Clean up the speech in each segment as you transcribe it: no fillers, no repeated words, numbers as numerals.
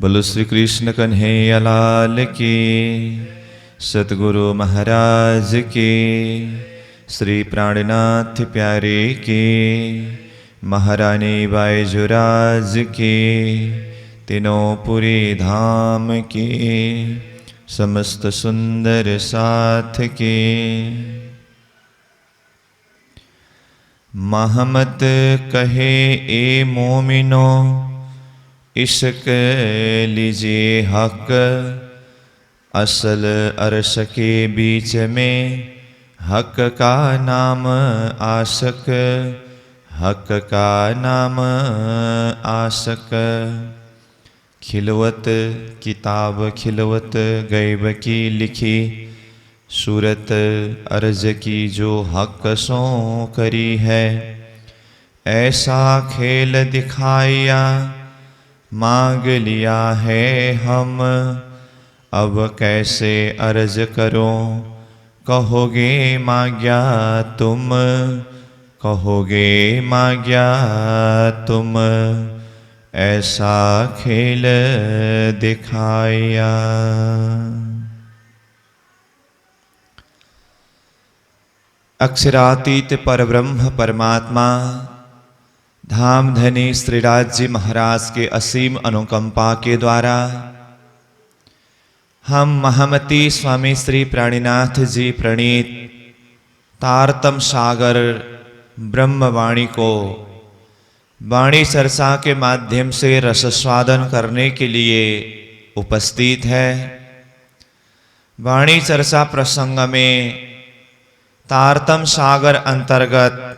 बोलो श्री कृष्ण कन्हैया लाल की, सतगुरु महाराज की, श्री प्राणनाथ प्यारे की, महारानी बाईजुराज की, तीनों पुरी धाम की, समस्त सुंदर साथ की। महमत कहे ए मोमिनो, इश्क लीजिए हक, असल अरश के बीच में हक का नाम आशक, हक का नाम आशक। खिलवत किताब खिलवत गैब की लिखी, सूरत अर्ज की जो हक सो करी है। ऐसा खेल दिखाया मांग लिया है हम, अब कैसे अर्ज करो कहोगे मांग्या तुम, कहोगे मांग्या तुम। ऐसा खेल दिखाया। अक्षरातीत परब्रह्म परमात्मा धामधनी श्रीराज जी महाराज के असीम अनुकंपा के द्वारा हम महामती स्वामी श्री प्राणीनाथ जी प्रणीत तारतम सागर ब्रह्मवाणी को वाणी चर्चा के माध्यम से रसस्वादन करने के लिए उपस्थित है। वाणी चर्चा प्रसंग में तारतम सागर अंतर्गत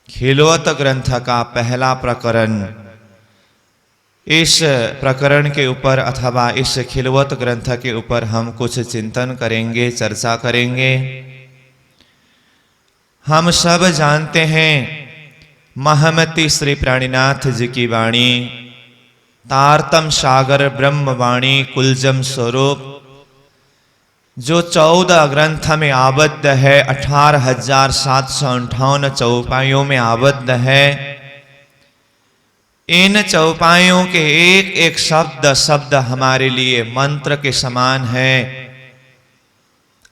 खिलवत ग्रंथ का पहला प्रकरण, इस प्रकरण के ऊपर अथवा इस खिलवत ग्रंथ के ऊपर हम कुछ चिंतन करेंगे, चर्चा करेंगे। हम सब जानते हैं महामती श्री प्राणीनाथ जी की वाणी तारतम सागर ब्रह्मवाणी कुलजम स्वरूप जो 14 ग्रंथ में आबद्ध है, 18,758 चौपाइयों में आबद्ध है। इन चौपाइयों के एक एक शब्द शब्द हमारे लिए मंत्र के समान है।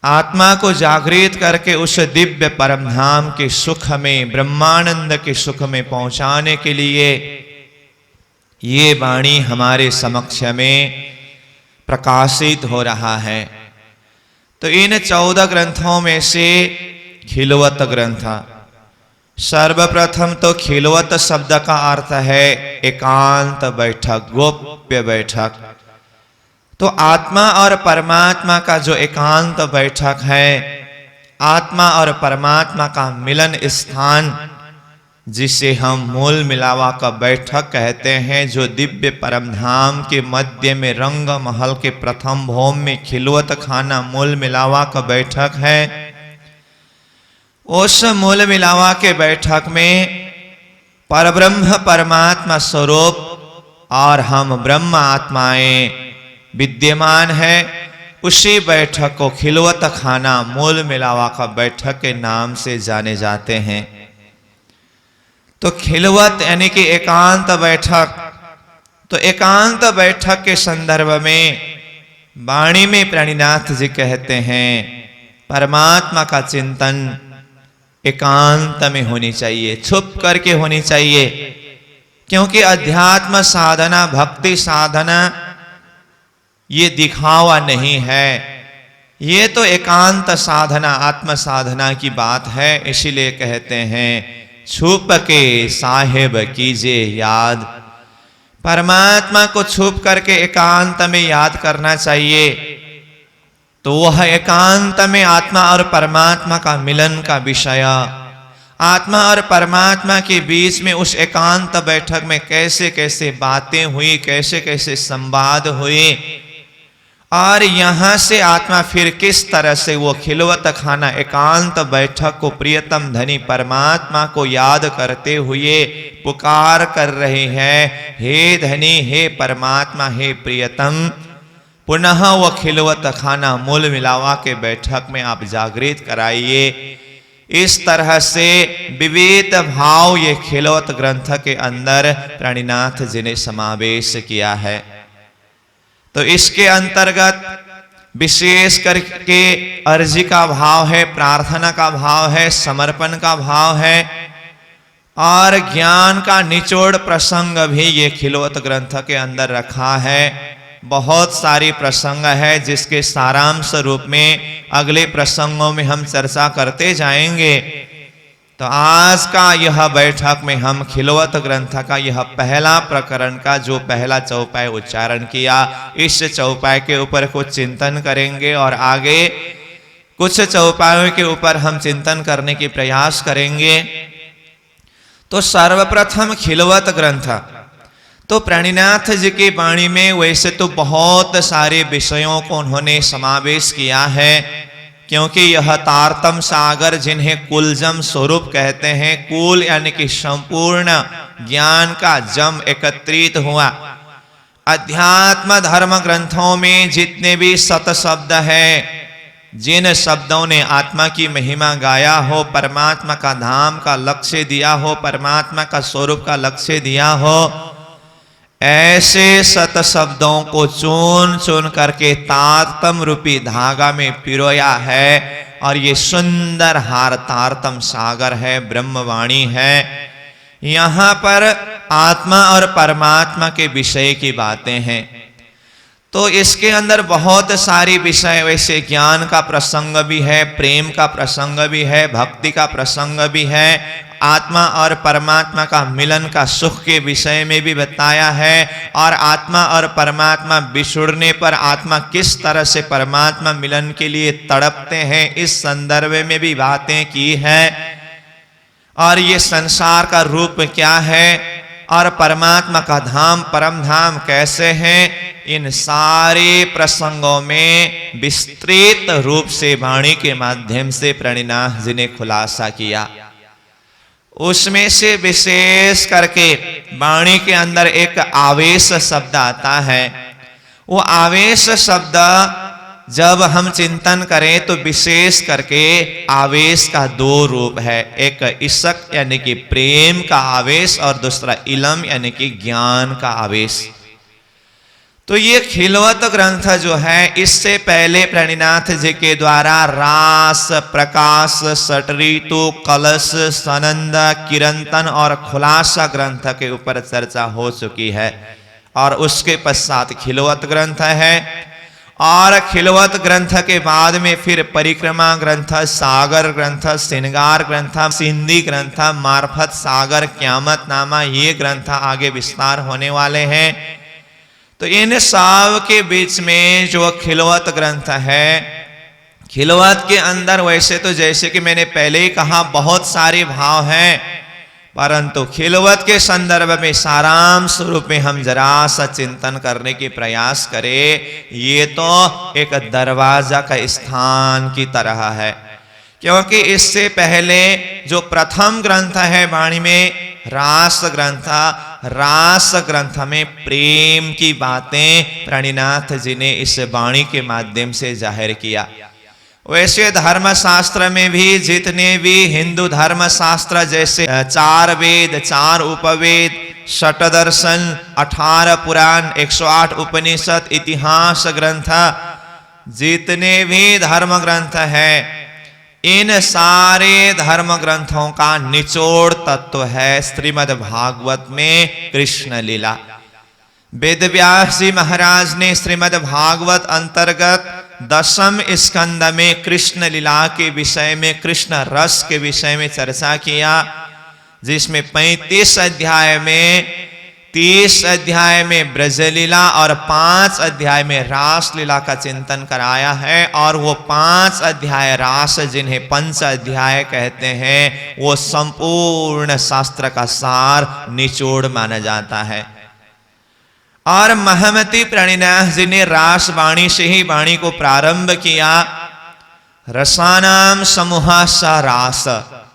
आत्मा को जागृत करके उस दिव्य परमधाम के सुख में, ब्रह्मानंद के सुख में पहुंचाने के लिए ये वाणी हमारे समक्ष में प्रकाशित हो रहा है। तो इन 14 ग्रंथों में से खिलवत ग्रंथ, सर्वप्रथम तो खिलवत शब्द का अर्थ है एकांत बैठक, गोप्य बैठक। तो आत्मा और परमात्मा का जो एकांत बैठक है, आत्मा और परमात्मा का मिलन स्थान, जिसे हम मूल मिलावा का बैठक कहते हैं, जो दिव्य परमधाम के मध्य में रंग महल के प्रथम भौम में खिलवत खाना मूल मिलावा का बैठक है। उस मूल मिलावा के बैठक में परब्रह्म परमात्मा स्वरूप और हम ब्रह्म आत्माएं विद्यमान है। उसी बैठक को खिलवत खाना मूल मिलावा का बैठक के नाम से जाने जाते हैं। तो खिलवत यानी कि एकांत बैठक। तो एकांत बैठक के संदर्भ में वाणी में प्राणीनाथ जी कहते हैं परमात्मा का चिंतन एकांत में होनी चाहिए, छुप करके होनी चाहिए। क्योंकि अध्यात्म साधना, भक्ति साधना ये दिखावा नहीं है, ये तो एकांत साधना, आत्म साधना की बात है। इसीलिए कहते हैं छुप के साहेब कीजिए याद। परमात्मा को छुप करके एकांत में याद करना चाहिए। तो वह एकांत में आत्मा और परमात्मा का मिलन का विषय, आत्मा और परमात्मा के बीच में उस एकांत बैठक में कैसे कैसे बातें हुई, कैसे कैसे संवाद हुए, और यहां से आत्मा फिर किस तरह से वो खिलवत खाना एकांत बैठक को प्रियतम धनी परमात्मा को याद करते हुए पुकार कर रहे हैं, हे धनी, हे परमात्मा, हे प्रियतम, पुनः वो खिलवत खाना मूल मिलावा के बैठक में आप जागृत कराइए। इस तरह से विविध भाव ये खिलवत ग्रंथ के अंदर प्राणीनाथ जी ने समावेश किया है। तो इसके अंतर्गत विशेष करके अर्जी का भाव है, प्रार्थना का भाव है, समर्पण का भाव है और ज्ञान का निचोड़ प्रसंग भी ये खिलवत ग्रंथ के अंदर रखा है। बहुत सारी प्रसंग है जिसके सारांश रूप में अगले प्रसंगों में हम चर्चा करते जाएंगे। तो आज का यह बैठक में हम खिलवत ग्रंथ का यह पहला प्रकरण का जो पहला चौपाई उच्चारण किया, इस चौपाई के ऊपर कुछ चिंतन करेंगे और आगे कुछ चौपाइयों के ऊपर हम चिंतन करने की प्रयास करेंगे। तो सर्वप्रथम खिलवत ग्रंथ, तो प्रणिनाथ जी की वाणी में वैसे तो बहुत सारे विषयों को उन्होंने समावेश किया है, क्योंकि यह तारतम सागर जिन्हें कुलजम स्वरूप कहते हैं, कुल यानी कि संपूर्ण ज्ञान का जम एकत्रित हुआ। अध्यात्म धर्म ग्रंथों में जितने भी सत शब्द है, जिन शब्दों ने आत्मा की महिमा गाया हो, परमात्मा का धाम का लक्ष्य दिया हो, परमात्मा का स्वरूप का लक्ष्य दिया हो, ऐसे सत शब्दों को चुन चुन करके तारतम रूपी धागा में पिरोया है और ये सुंदर हार तारतम सागर है, ब्रह्मवाणी है। यहां पर आत्मा और परमात्मा के विषय की बातें हैं। तो इसके अंदर बहुत सारी विषय, वैसे ज्ञान का प्रसंग भी है, प्रेम का प्रसंग भी है, भक्ति का प्रसंग भी है, आत्मा और परमात्मा का मिलन का सुख के विषय में भी बताया है और आत्मा और परमात्मा बिछुड़ने पर आत्मा किस तरह से परमात्मा मिलन के लिए तड़पते हैं, इस संदर्भ में भी बातें की है। और ये संसार का रूप क्या है और परमात्मा का धाम परम धाम कैसे है, इन सारे प्रसंगों में विस्तृत रूप से वाणी के माध्यम से प्रणिनाथ जी ने खुलासा किया। उसमें से विशेष करके वाणी के अंदर एक आवेश शब्द आता है। वो आवेश शब्द जब हम चिंतन करें तो विशेष करके आवेश का दो रूप है, एक इशक यानी कि प्रेम का आवेश और दूसरा इलम यानी कि ज्ञान का आवेश। तो ये खिलवत ग्रंथ जो है, इससे पहले प्रणिनाथ जी के द्वारा रास, प्रकाश, षटऋतु, कलश, सनंद, किरंतन और खुलासा ग्रंथ के ऊपर चर्चा हो चुकी है और उसके पश्चात खिलवत ग्रंथ है। और खिलवत ग्रंथ के बाद में फिर परिक्रमा ग्रंथ, सागर ग्रंथ, श्रृंगार ग्रंथ, सिंधी ग्रंथ, मार्फत सागर, क्यामत नामा, ये ग्रंथ आगे विस्तार होने वाले हैं। तो इन सब के बीच में जो खिलवत ग्रंथ है, खिलवत के अंदर वैसे तो जैसे कि मैंने पहले ही कहा बहुत सारे भाव हैं, परंतु खिलवत के संदर्भ में सारांश रूप में हम जरा सा चिंतन करने की प्रयास करें। ये तो एक दरवाजा का स्थान की तरह है, क्योंकि इससे पहले जो प्रथम ग्रंथ है वाणी में रास ग्रंथ, रास ग्रंथ में प्रेम की बातें प्रणिनाथ जी ने इस वाणी के माध्यम से जाहिर किया। वैसे धर्म शास्त्र में भी जितने भी हिंदू धर्म शास्त्र जैसे 4 वेद, 4 उपवेद, 6 दर्शन, 18 पुराण, 108 उपनिषद, इतिहास ग्रंथ, जितने भी धर्म ग्रंथ हैं, इन सारे धर्म ग्रंथों का निचोड़ तत्व है श्रीमद् भागवत में कृष्ण लीला। वेद व्यास जी महाराज ने श्रीमद् भागवत अंतर्गत 10वें स्कंद में कृष्ण लीला के विषय में, कृष्ण रस के विषय में चर्चा किया, जिसमें 35 अध्याय में, 30 अध्याय में ब्रजलीला और 5 अध्याय में रास लीला का चिंतन कराया है। और वो 5 अध्याय रास, जिन्हें पंच अध्याय कहते हैं, वो संपूर्ण शास्त्र का सार निचोड़ माना जाता है। और महमति प्रणिनाथ जी ने रास वाणी से ही वाणी को प्रारंभ किया। रसानाम समूह स रास,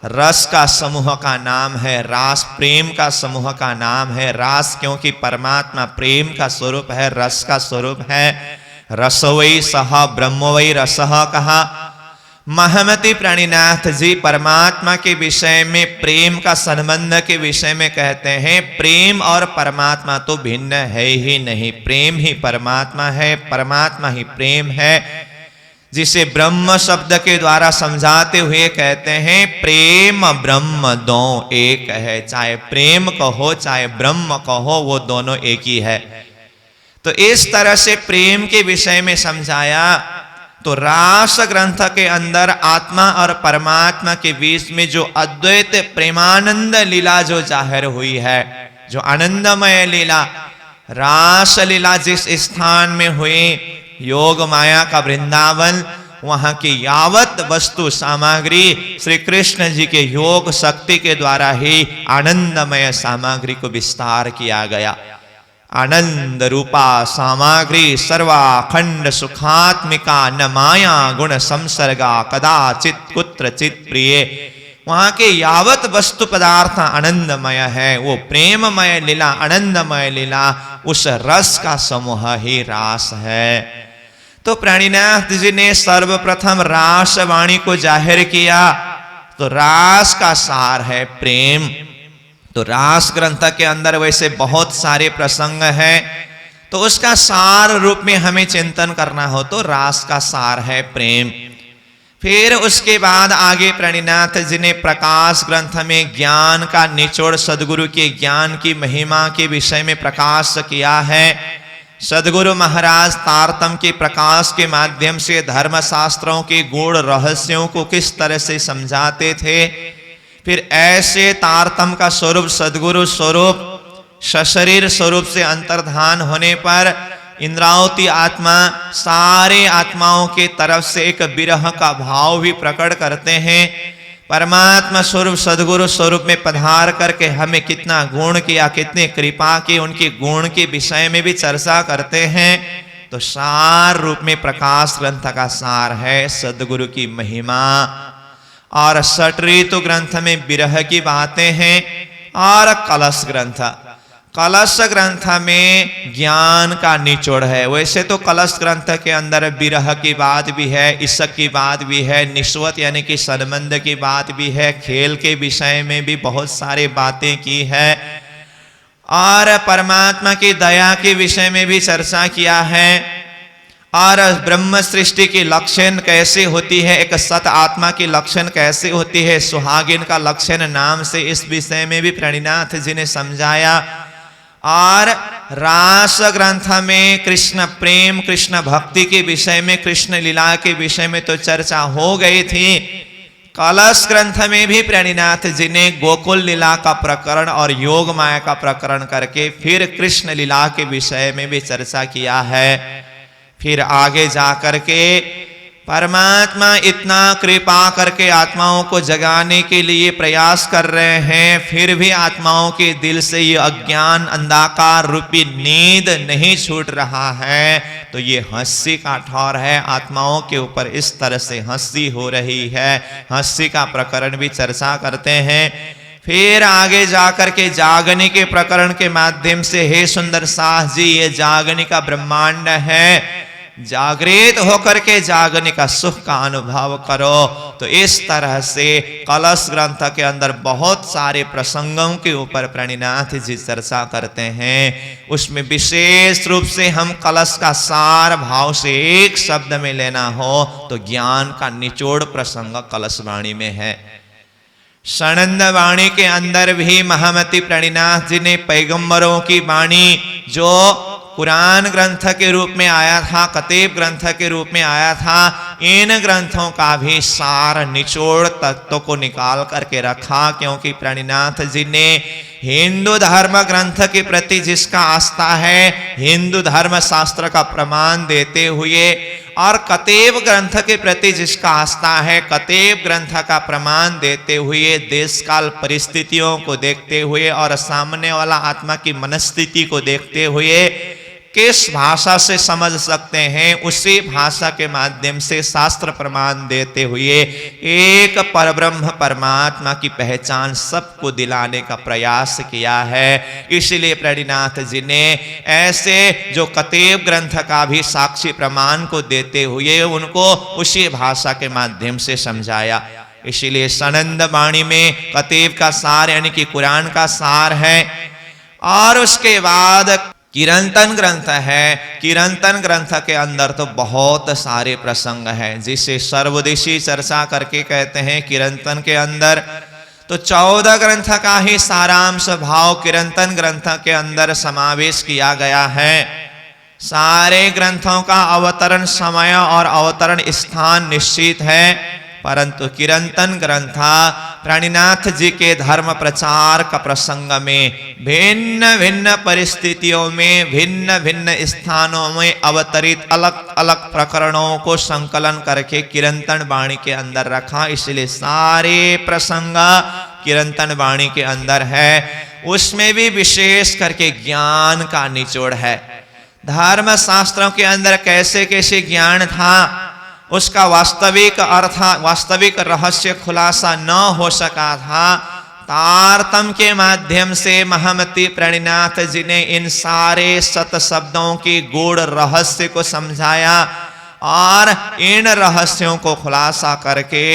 रस का समूह का नाम है रास, प्रेम का समूह का नाम है रास, क्योंकि परमात्मा प्रेम का स्वरूप है, रस का स्वरूप है। रस वै सह ब्रह्म वै रसः कहा। महामती प्राणीनाथ जी परमात्मा के विषय में प्रेम का संबंध के विषय में कहते हैं, प्रेम और परमात्मा तो भिन्न है ही नहीं, प्रेम ही परमात्मा है, परमात्मा ही प्रेम है, जिसे ब्रह्म शब्द के द्वारा समझाते हुए कहते हैं प्रेम ब्रह्म दो एक है। चाहे प्रेम कहो चाहे ब्रह्म कहो, वो दोनों एक ही है। तो इस तरह से प्रेम के विषय में समझाया। तो रास ग्रंथ के अंदर आत्मा और परमात्मा के बीच में जो अद्वैत प्रेमानंद लीला जो जाहिर हुई है, जो आनंदमय लीला, रास लीला जिस स्थान में हुई, योग माया का वृंदावन, वहां की यावत वस्तु सामग्री श्री कृष्ण जी के योग शक्ति के द्वारा ही आनंदमय सामग्री को विस्तार किया गया। आनंद रूपा सामग्री सर्वाखंड सुखात्मिका, न माया गुण संसर्गा कदाचित कुत्रचित प्रिय। वहां के यावत वस्तु पदार्थ आनंदमय है। वो प्रेममय लीला, आनंदमय लीला, उस रस का समूह ही रास है। तो प्राणीनाथ जी ने सर्वप्रथम रास वाणी को जाहिर किया। तो रास का सार है प्रेम। तो रास ग्रंथ के अंदर वैसे बहुत सारे प्रसंग हैं, तो उसका सार रूप में हमें चिंतन करना हो तो रास का सार है प्रेम। फिर उसके बाद आगे प्राणीनाथ जी ने प्रकाश ग्रंथ में ज्ञान का निचोड़, सदगुरु के ज्ञान की महिमा के विषय में प्रकाश किया है। सदगुरु महाराज तारतम के प्रकाश के माध्यम से धर्मशास्त्रों के गूढ़ रहस्यों को किस तरह से समझाते थे। फिर ऐसे तारतम का स्वरूप सदगुरु स्वरूप सशरीर स्वरूप से अंतर्धान होने पर इंद्रावती आत्मा सारे आत्माओं के तरफ से एक विरह का भाव भी प्रकट करते हैं। परमात्मा स्वरूप सदगुरु स्वरूप में पधार करके हमें कितना गुण किया, कितनी कृपा की, उनके गुण के विषय में भी चर्चा करते हैं। तो सार रूप में प्रकाश ग्रंथ का सार है सदगुरु की महिमा। और षट ऋतु ग्रंथ में विरह की बातें हैं। और कलश ग्रंथ, कलश ग्रंथ में ज्ञान का निचोड़ है। वैसे तो कलश ग्रंथ के अंदर विरह की बात भी है, इश्क की बात भी है, निस्वत यानी कि संबंध की बात भी है, खेल के विषय में भी बहुत सारी बातें की है, और परमात्मा की दया के विषय में भी चर्चा किया है, और ब्रह्म सृष्टि की लक्षण कैसे होती है, एक सत आत्मा की लक्षण कैसे होती है, सुहागिन का लक्षण नाम से इस विषय में भी प्राणीनाथ जी ने समझाया। और रास ग्रंथ में कृष्ण प्रेम, कृष्ण भक्ति के विषय में, कृष्ण लीला के विषय में तो चर्चा हो गई थी। कलश ग्रंथ में भी प्राणीनाथ जी ने गोकुल लीला का प्रकरण और योग माया का प्रकरण करके फिर कृष्ण लीला के विषय में भी चर्चा किया है। फिर आगे जाकर के परमात्मा इतना कृपा करके आत्माओं को जगाने के लिए प्रयास कर रहे हैं, फिर भी आत्माओं के दिल से ये अज्ञान अंधकार रूपी नींद नहीं छूट रहा है। तो ये हंसी का ठौर है, आत्माओं के ऊपर इस तरह से हंसी हो रही है। हंसी का प्रकरण भी चर्चा करते हैं। फिर आगे जाकर के जागने के प्रकरण के माध्यम से, हे सुंदर सास जी, ये जागने का ब्रह्मांड है, जागृत होकर के जागने का सुख का अनुभव करो। तो इस तरह से कलश ग्रंथ के अंदर बहुत सारे प्रसंगों के ऊपर प्राणीनाथ जी चर्चा करते हैं। उसमें विशेष रूप से हम कलश का सार भाव से एक शब्द में लेना हो तो ज्ञान का निचोड़ प्रसंग कलश वाणी में है। सनंद वाणी के अंदर भी महामती प्राणीनाथ जी ने पैगंबरों की वाणी जो कुरान ग्रंथ के रूप में आया था, कतेब ग्रंथ के रूप में आया था, इन ग्रंथों का भी सार निचोड़ तत्व को निकाल करके रखा। क्योंकि प्राणीनाथ जी ने हिंदू धर्म ग्रंथ के प्रति जिसका आस्था है, हिंदू धर्म शास्त्र का प्रमाण देते हुए, और कतेब ग्रंथ के प्रति जिसका आस्था है, कतेब ग्रंथ का प्रमाण देते हुए, देश काल परिस्थितियों को देखते हुए और सामने वाला आत्मा की मनस्थिति को देखते हुए किस भाषा से समझ सकते हैं, उसी भाषा के माध्यम से शास्त्र प्रमाण देते हुए एक परब्रह्म परमात्मा की पहचान सबको दिलाने का प्रयास किया है। इसलिए प्रणिनाथ जी ने ऐसे जो कतेव ग्रंथ का भी साक्षी प्रमाण को देते हुए उनको उसी भाषा के माध्यम से समझाया। इसीलिए सनंद वाणी में कतेव का सार यानी कि कुरान का सार है। और उसके बाद किरंतन ग्रंथ है। किरंतन ग्रंथ के अंदर तो बहुत सारे प्रसंग हैं, जिसे सर्वदेशी चर्चा करके कहते हैं किरंतन के अंदर। तो 14 ग्रंथ का ही सारांश भाव किरंतन ग्रंथ के अंदर समावेश किया गया है। सारे ग्रंथों का अवतरण समय और अवतरण स्थान निश्चित है, परंतु किरंतन ग्रंथ प्रणिनाथ जी के धर्म प्रचार का प्रसंग में भिन्न भिन्न परिस्थितियों में भिन्न भिन्न स्थानों में अवतरित अलग अलग प्रकरणों को संकलन करके किरंतन वाणी के अंदर रखा। इसलिए सारे प्रसंग किरंतन वाणी के अंदर है। उसमें भी विशेष करके ज्ञान का निचोड़ है। धर्म शास्त्रों के अंदर कैसे कैसे ज्ञान था, उसका वास्तविक अर्थ वास्तविक रहस्य खुलासा न हो सका था। तारतम के माध्यम से महमति प्रणिनाथ जी ने इन सारे सत शब्दों की गूढ़ रहस्य को समझाया और इन रहस्यों को खुलासा करके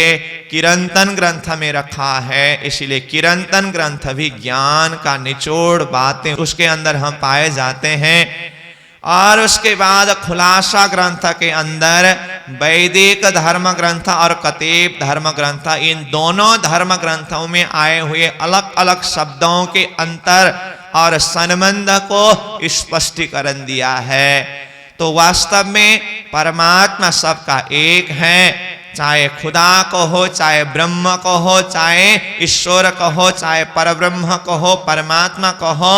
किरंतन ग्रंथ में रखा है। इसलिए किरंतन ग्रंथ भी ज्ञान का निचोड़ बातें उसके अंदर हम पाए जाते हैं। और उसके बाद खुलासा ग्रंथ के अंदर वैदिक धर्म ग्रंथ और कतेव धर्म ग्रंथ, इन दोनों धर्म ग्रंथों में आए हुए अलग अलग शब्दों के अंतर और संबंध को स्पष्टीकरण दिया है। तो वास्तव में परमात्मा सबका एक है। चाहे खुदा कहो, चाहे ब्रह्म कहो, चाहे ईश्वर कहो, चाहे परब्रह्म कहो, परमात्मा कहो,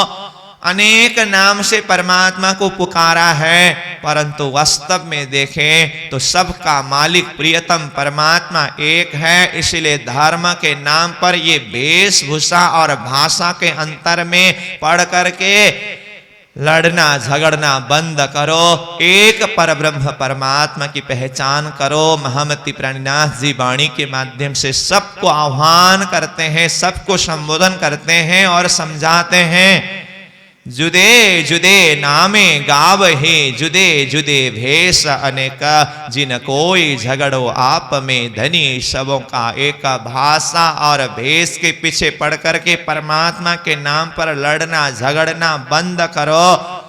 अनेक नाम से परमात्मा को पुकारा है, परंतु वास्तव में देखें तो सबका मालिक प्रियतम परमात्मा एक है। इसलिए धर्म के नाम पर ये वेशभूषा और भाषा के अंतर में पढ़ करके लड़ना झगड़ना बंद करो। एक परब्रह्म परमात्मा की पहचान करो। महमति प्रणिनाथ जी वाणी के माध्यम से सबको आह्वान करते हैं, सबको संबोधन करते हैं और समझाते हैं। जुदे जुदे नामे गावहे, जुदे जुदे भेष अनेक, जिन कोई झगड़ो आप में धनी। सबों का एक भाषा और भेष के पीछे पड़ करके परमात्मा के नाम पर लड़ना झगड़ना बंद करो।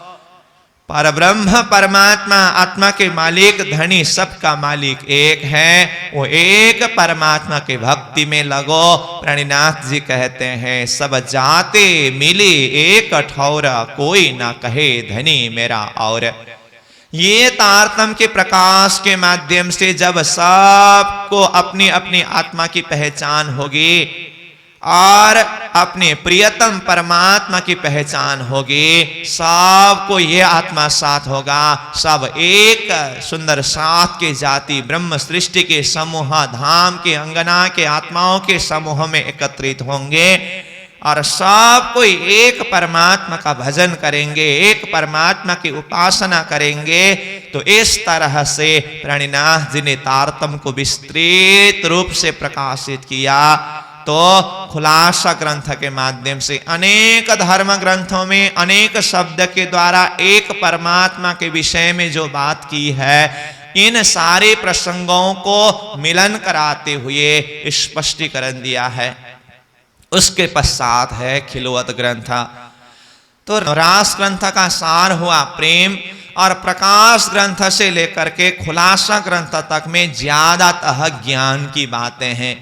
परब्रह्म परमात्मा आत्मा के मालिक धनी सबका मालिक एक है। वो एक परमात्मा के भक्ति में लगो। प्रणिनाथ जी कहते हैं सब जाते मिली एक ठौर, कोई ना कहे धनी मेरा और। ये तारतम के प्रकाश के माध्यम से जब सबको अपनी अपनी आत्मा की पहचान होगी और अपने प्रियतम परमात्मा की पहचान होगी, सबको ये आत्मा साथ होगा। सब एक सुंदर साथ के जाति ब्रह्म सृष्टि के समूह धाम के अंगना के आत्माओं के समूह में एकत्रित होंगे और सब कोई एक परमात्मा का भजन करेंगे, एक परमात्मा की उपासना करेंगे। तो इस तरह से प्रणिनाथ जी ने तारतम को विस्तृत रूप से प्रकाशित किया। तो खुलासा ग्रंथ के माध्यम से अनेक धर्म ग्रंथों में अनेक शब्द के द्वारा एक परमात्मा के विषय में जो बात की है, इन सारे प्रसंगों को मिलन कराते हुए स्पष्टीकरण दिया है। उसके पश्चात है खिलवत ग्रंथ। तो रास ग्रंथ का सार हुआ प्रेम और प्रकाश ग्रंथ से लेकर के खुलासा ग्रंथ तक में ज्यादातः ज्ञान की बातें हैं।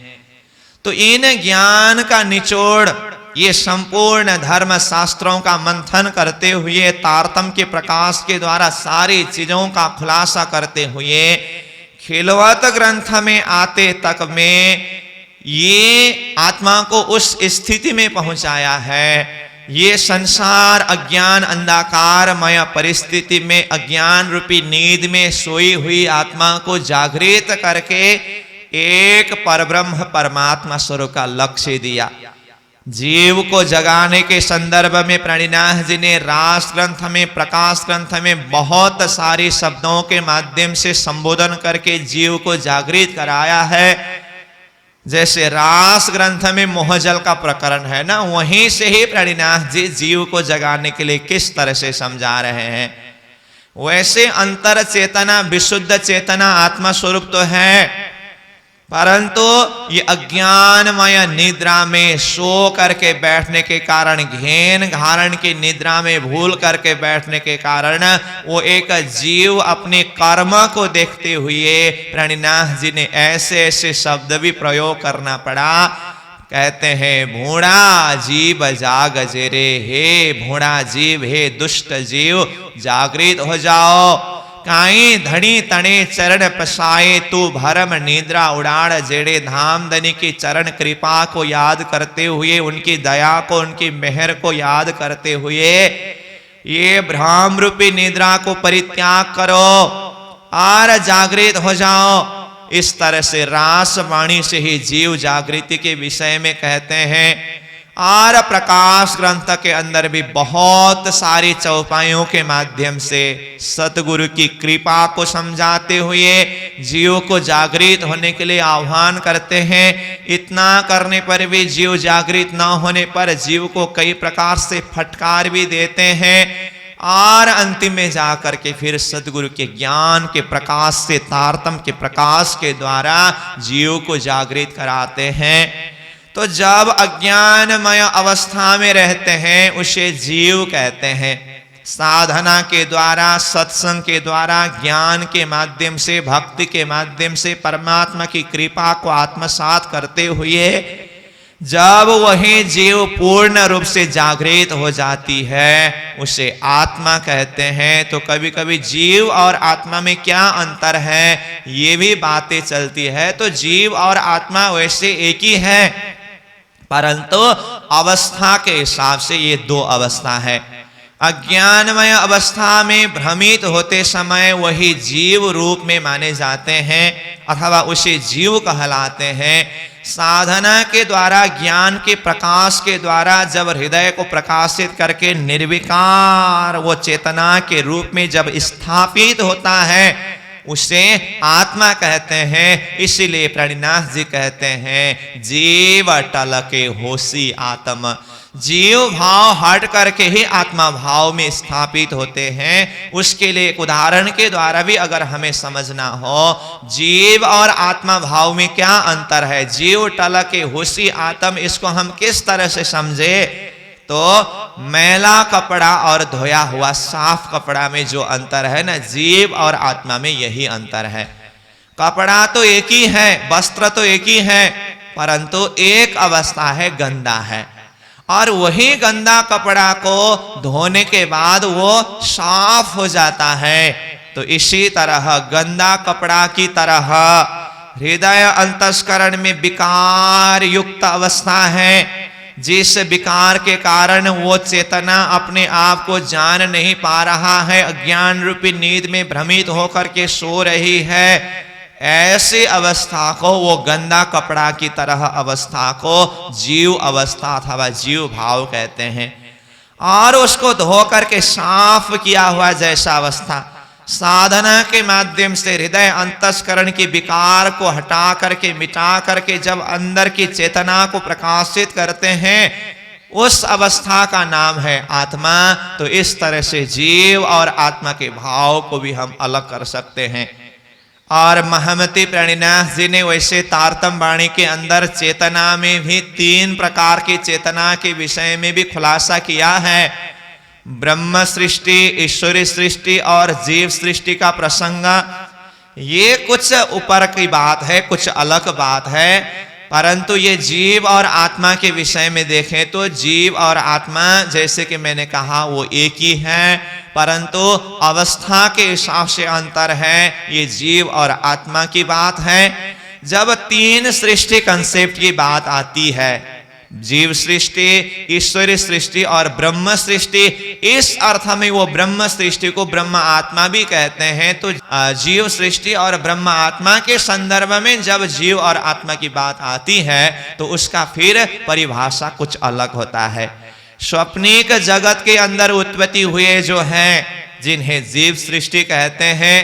तो इन ज्ञान का निचोड़ ये संपूर्ण धर्म शास्त्रों का मंथन करते हुए तारतम के प्रकाश के द्वारा सारी चीजों का खुलासा करते हुए खिलवत ग्रंथ में आते तक में ये आत्मा को उस स्थिति में पहुंचाया है। ये संसार अज्ञान अंधकारमय परिस्थिति में अज्ञान रूपी नींद में सोई हुई आत्मा को जागृत करके एक परब्रह्म परमात्मा स्वरूप का लक्ष्य दिया। जीव को जगाने के संदर्भ में प्रणिनाथ जी ने रास ग्रंथ में, प्रकाश ग्रंथ में बहुत सारे शब्दों के माध्यम से संबोधन करके जीव को जागृत कराया है। जैसे रास ग्रंथ में मोहजल का प्रकरण है ना, वहीं से ही प्रणिनाथ जी जीव को जगाने के लिए किस तरह से समझा रहे हैं। वैसे अंतर चेतना, विशुद्ध चेतना आत्मा स्वरूप तो है, परंतु ये अज्ञानमय निद्रा में सो करके बैठने के कारण, घेन घारण की निद्रा में भूल करके बैठने के कारण वो एक जीव अपने कर्म को देखते हुए प्रणिनाथ जी ने ऐसे ऐसे शब्द भी प्रयोग करना पड़ा। कहते हैं भूणा जीव जाग जेरे, हे भूणा जीव, हे दुष्ट जीव जागृत हो जाओ। काई धनी तने चरण पसाए, तू भरम निद्रा उड़ाड़ जेड़े धाम धनी की चरण कृपा को याद करते हुए, उनकी दया को, उनकी मेहर को याद करते हुए ये भ्राम रूपी निद्रा को परित्याग करो और जागृत हो जाओ। इस तरह से रास वाणी से ही जीव जागृति के विषय में कहते हैं। और प्रकाश ग्रंथ के अंदर भी बहुत सारी चौपाइयों के माध्यम से सतगुरु की कृपा को समझाते हुए जीव को जागृत होने के लिए आह्वान करते हैं। इतना करने पर भी जीव जागृत न होने पर जीव को कई प्रकार से फटकार भी देते हैं और अंतिम में जाकर के फिर सतगुरु के ज्ञान के प्रकाश से, तारतम के प्रकाश के द्वारा जीव को जागृत कराते हैं। तो जब अज्ञानमय अवस्था में रहते हैं उसे जीव कहते हैं। साधना के द्वारा, सत्संग के द्वारा, ज्ञान के माध्यम से, भक्ति के माध्यम से परमात्मा की कृपा को आत्मसात करते हुए जब वही जीव पूर्ण रूप से जागृत हो जाती है उसे आत्मा कहते हैं। तो कभी कभी जीव और आत्मा में क्या अंतर है ये भी बातें चलती है। तो जीव और आत्मा वैसे एक ही है, परंतु अवस्था के हिसाब से ये दो अवस्था है। अज्ञानमय अवस्था में भ्रमित होते समय वही जीव रूप में माने जाते हैं अथवा उसे जीव कहलाते हैं। साधना के द्वारा, ज्ञान के प्रकाश के द्वारा जब हृदय को प्रकाशित करके निर्विकार वो चेतना के रूप में जब स्थापित होता है उसे आत्मा कहते हैं। इसीलिए प्रणिनाथ जी कहते हैं जीव टल के होशी आत्म। जीव भाव हट करके ही आत्मा भाव में स्थापित होते हैं। उसके लिए एक उदाहरण के द्वारा भी अगर हमें समझना हो, जीव और आत्मा भाव में क्या अंतर है, जीव टल के होशी आत्म, इसको हम किस तरह से समझे तो मैला कपड़ा और धोया हुआ साफ कपड़ा में जो अंतर है ना, जीव और आत्मा में यही अंतर है। कपड़ा तो एक ही है, वस्त्र तो एक ही है, परंतु एक अवस्था है गंदा है और वही गंदा कपड़ा को धोने के बाद वो साफ हो जाता है। तो इसी तरह गंदा कपड़ा की तरह हृदय अंतस्करण में विकार युक्त अवस्था है, जिस विकार के कारण वो चेतना अपने आप को जान नहीं पा रहा है, अज्ञान रूपी नींद में भ्रमित होकर के सो रही है। ऐसी अवस्था को, वो गंदा कपड़ा की तरह अवस्था को जीव अवस्था अथवा जीव भाव कहते हैं। और उसको धो करके साफ किया हुआ जैसा अवस्था, साधना के माध्यम से हृदय अंतस्करण की विकार को हटा करके, मिटा करके जब अंदर की चेतना को प्रकाशित करते हैं उस अवस्था का नाम है आत्मा। तो इस तरह से जीव और आत्मा के भाव को भी हम अलग कर सकते हैं। और महमति प्रणिनाथ जी ने वैसे तारतम वाणी के अंदर चेतना में भी 3 प्रकार की चेतना के विषय में भी खुलासा किया है। ब्रह्म सृष्टि, ईश्वरी सृष्टि और जीव सृष्टि का प्रसंग, ये कुछ ऊपर की बात है, कुछ अलग बात है, परंतु ये जीव और आत्मा के विषय में देखें तो जीव और आत्मा जैसे कि मैंने कहा वो एक ही है, परंतु अवस्था के हिसाब से अंतर है। ये जीव और आत्मा की बात है। जब 3 सृष्टि कंसेप्ट की बात आती है, जीव सृष्टि, ईश्वरी सृष्टि और ब्रह्म सृष्टि। इस अर्थ में वो ब्रह्म सृष्टि को ब्रह्म आत्मा भी कहते हैं। तो जीव सृष्टि और ब्रह्म आत्मा के संदर्भ में जब जीव और आत्मा की बात आती है तो उसका फिर परिभाषा कुछ अलग होता है। स्वप्निक जगत के अंदर उत्पत्ति हुए जो हैं, जिन्हें जीव सृष्टि कहते हैं,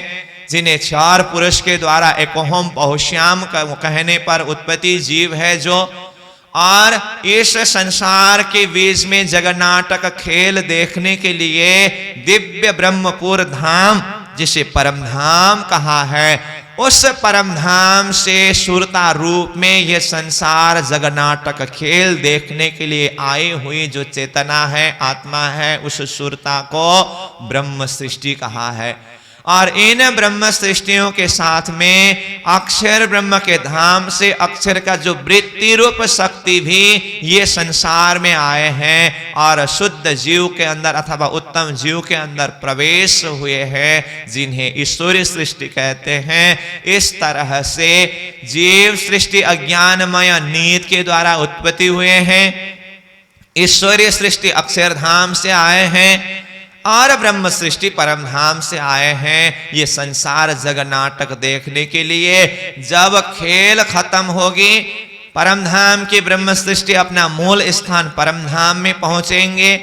जिन्हें चार पुरुष के द्वारा एकोहम बहुश्याम कहने पर उत्पत्ति जीव है जो, और इस संसार के बीच में जगन्नाटक खेल देखने के लिए दिव्य ब्रह्मपुर धाम, जिसे परम धाम कहा है, उस परम धाम से सुरता रूप में यह संसार जगन्नाटक खेल देखने के लिए आई हुई जो चेतना है, आत्मा है, उस सुरता को ब्रह्म सृष्टि कहा है। और इन ब्रह्म सृष्टियों के साथ में अक्षर ब्रह्म के धाम से अक्षर का जो वृत्ति रूप शक्ति भी ये संसार में आए हैं और शुद्ध जीव के अंदर अथवा उत्तम जीव के अंदर प्रवेश हुए हैं, जिन्हें ईश्वरीय सृष्टि कहते हैं। इस तरह से जीव सृष्टि अज्ञानमय नीत के द्वारा उत्पत्ति हुए हैं, ईश्वरीय सृष्टि अक्षरधाम से आए हैं और ब्रह्म सृष्टि परम धाम से आए हैं। ये संसार जगन्नाटक देखने के लिए जब खेल खत्म होगी, परम धाम की ब्रह्म सृष्टि अपना मूल स्थान परम धाम में पहुंचेंगे,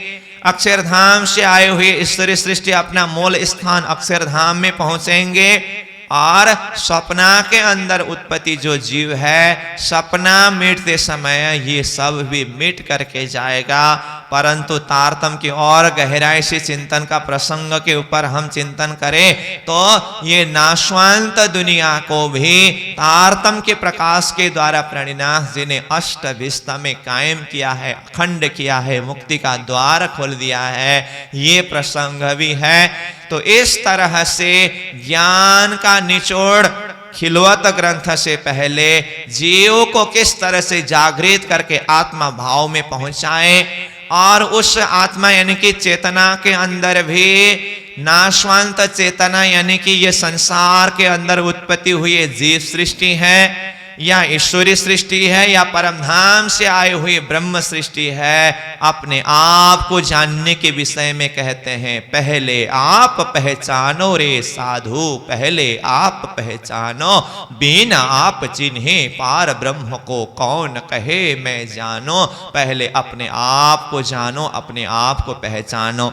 अक्षरधाम से आए हुए ईश्वरीय सृष्टि अपना मूल स्थान अक्षरधाम में पहुंचेंगे। और सपना के अंदर उत्पत्ति जो जीव है, सपना मिटते समय ये सब भी मिट करके जाएगा। परंतु तारतम्य की और गहराई से चिंतन का प्रसंग के ऊपर हम चिंतन करें तो ये नाशवंत दुनिया को भी तारतम्य के प्रकाश के द्वारा प्रणिनाथ जी ने अष्टविस्ता में कायम किया है, अखंड किया है, मुक्ति का द्वार खोल दिया है, ये प्रसंग भी है। तो इस तरह से ज्ञान का निचोड़ खिलवत ग्रंथ से पहले जीव को किस तरह से जागृत करके आत्मा भाव में पहुंचाए और उस आत्मा यानी कि चेतना के अंदर भी नाशवंत चेतना यानी कि ये संसार के अंदर उत्पत्ति हुई जीव सृष्टि है या ईश्वरीय सृष्टि है या परमधाम से आई हुई ब्रह्म सृष्टि है, अपने आप को जानने के विषय में कहते हैं पहले आप पहचानो रे साधु, पहले आप पहचानो, बिना आप चिन्हे पार ब्रह्म को कौन कहे मैं जानो। पहले अपने आप को जानो, अपने आप को पहचानो।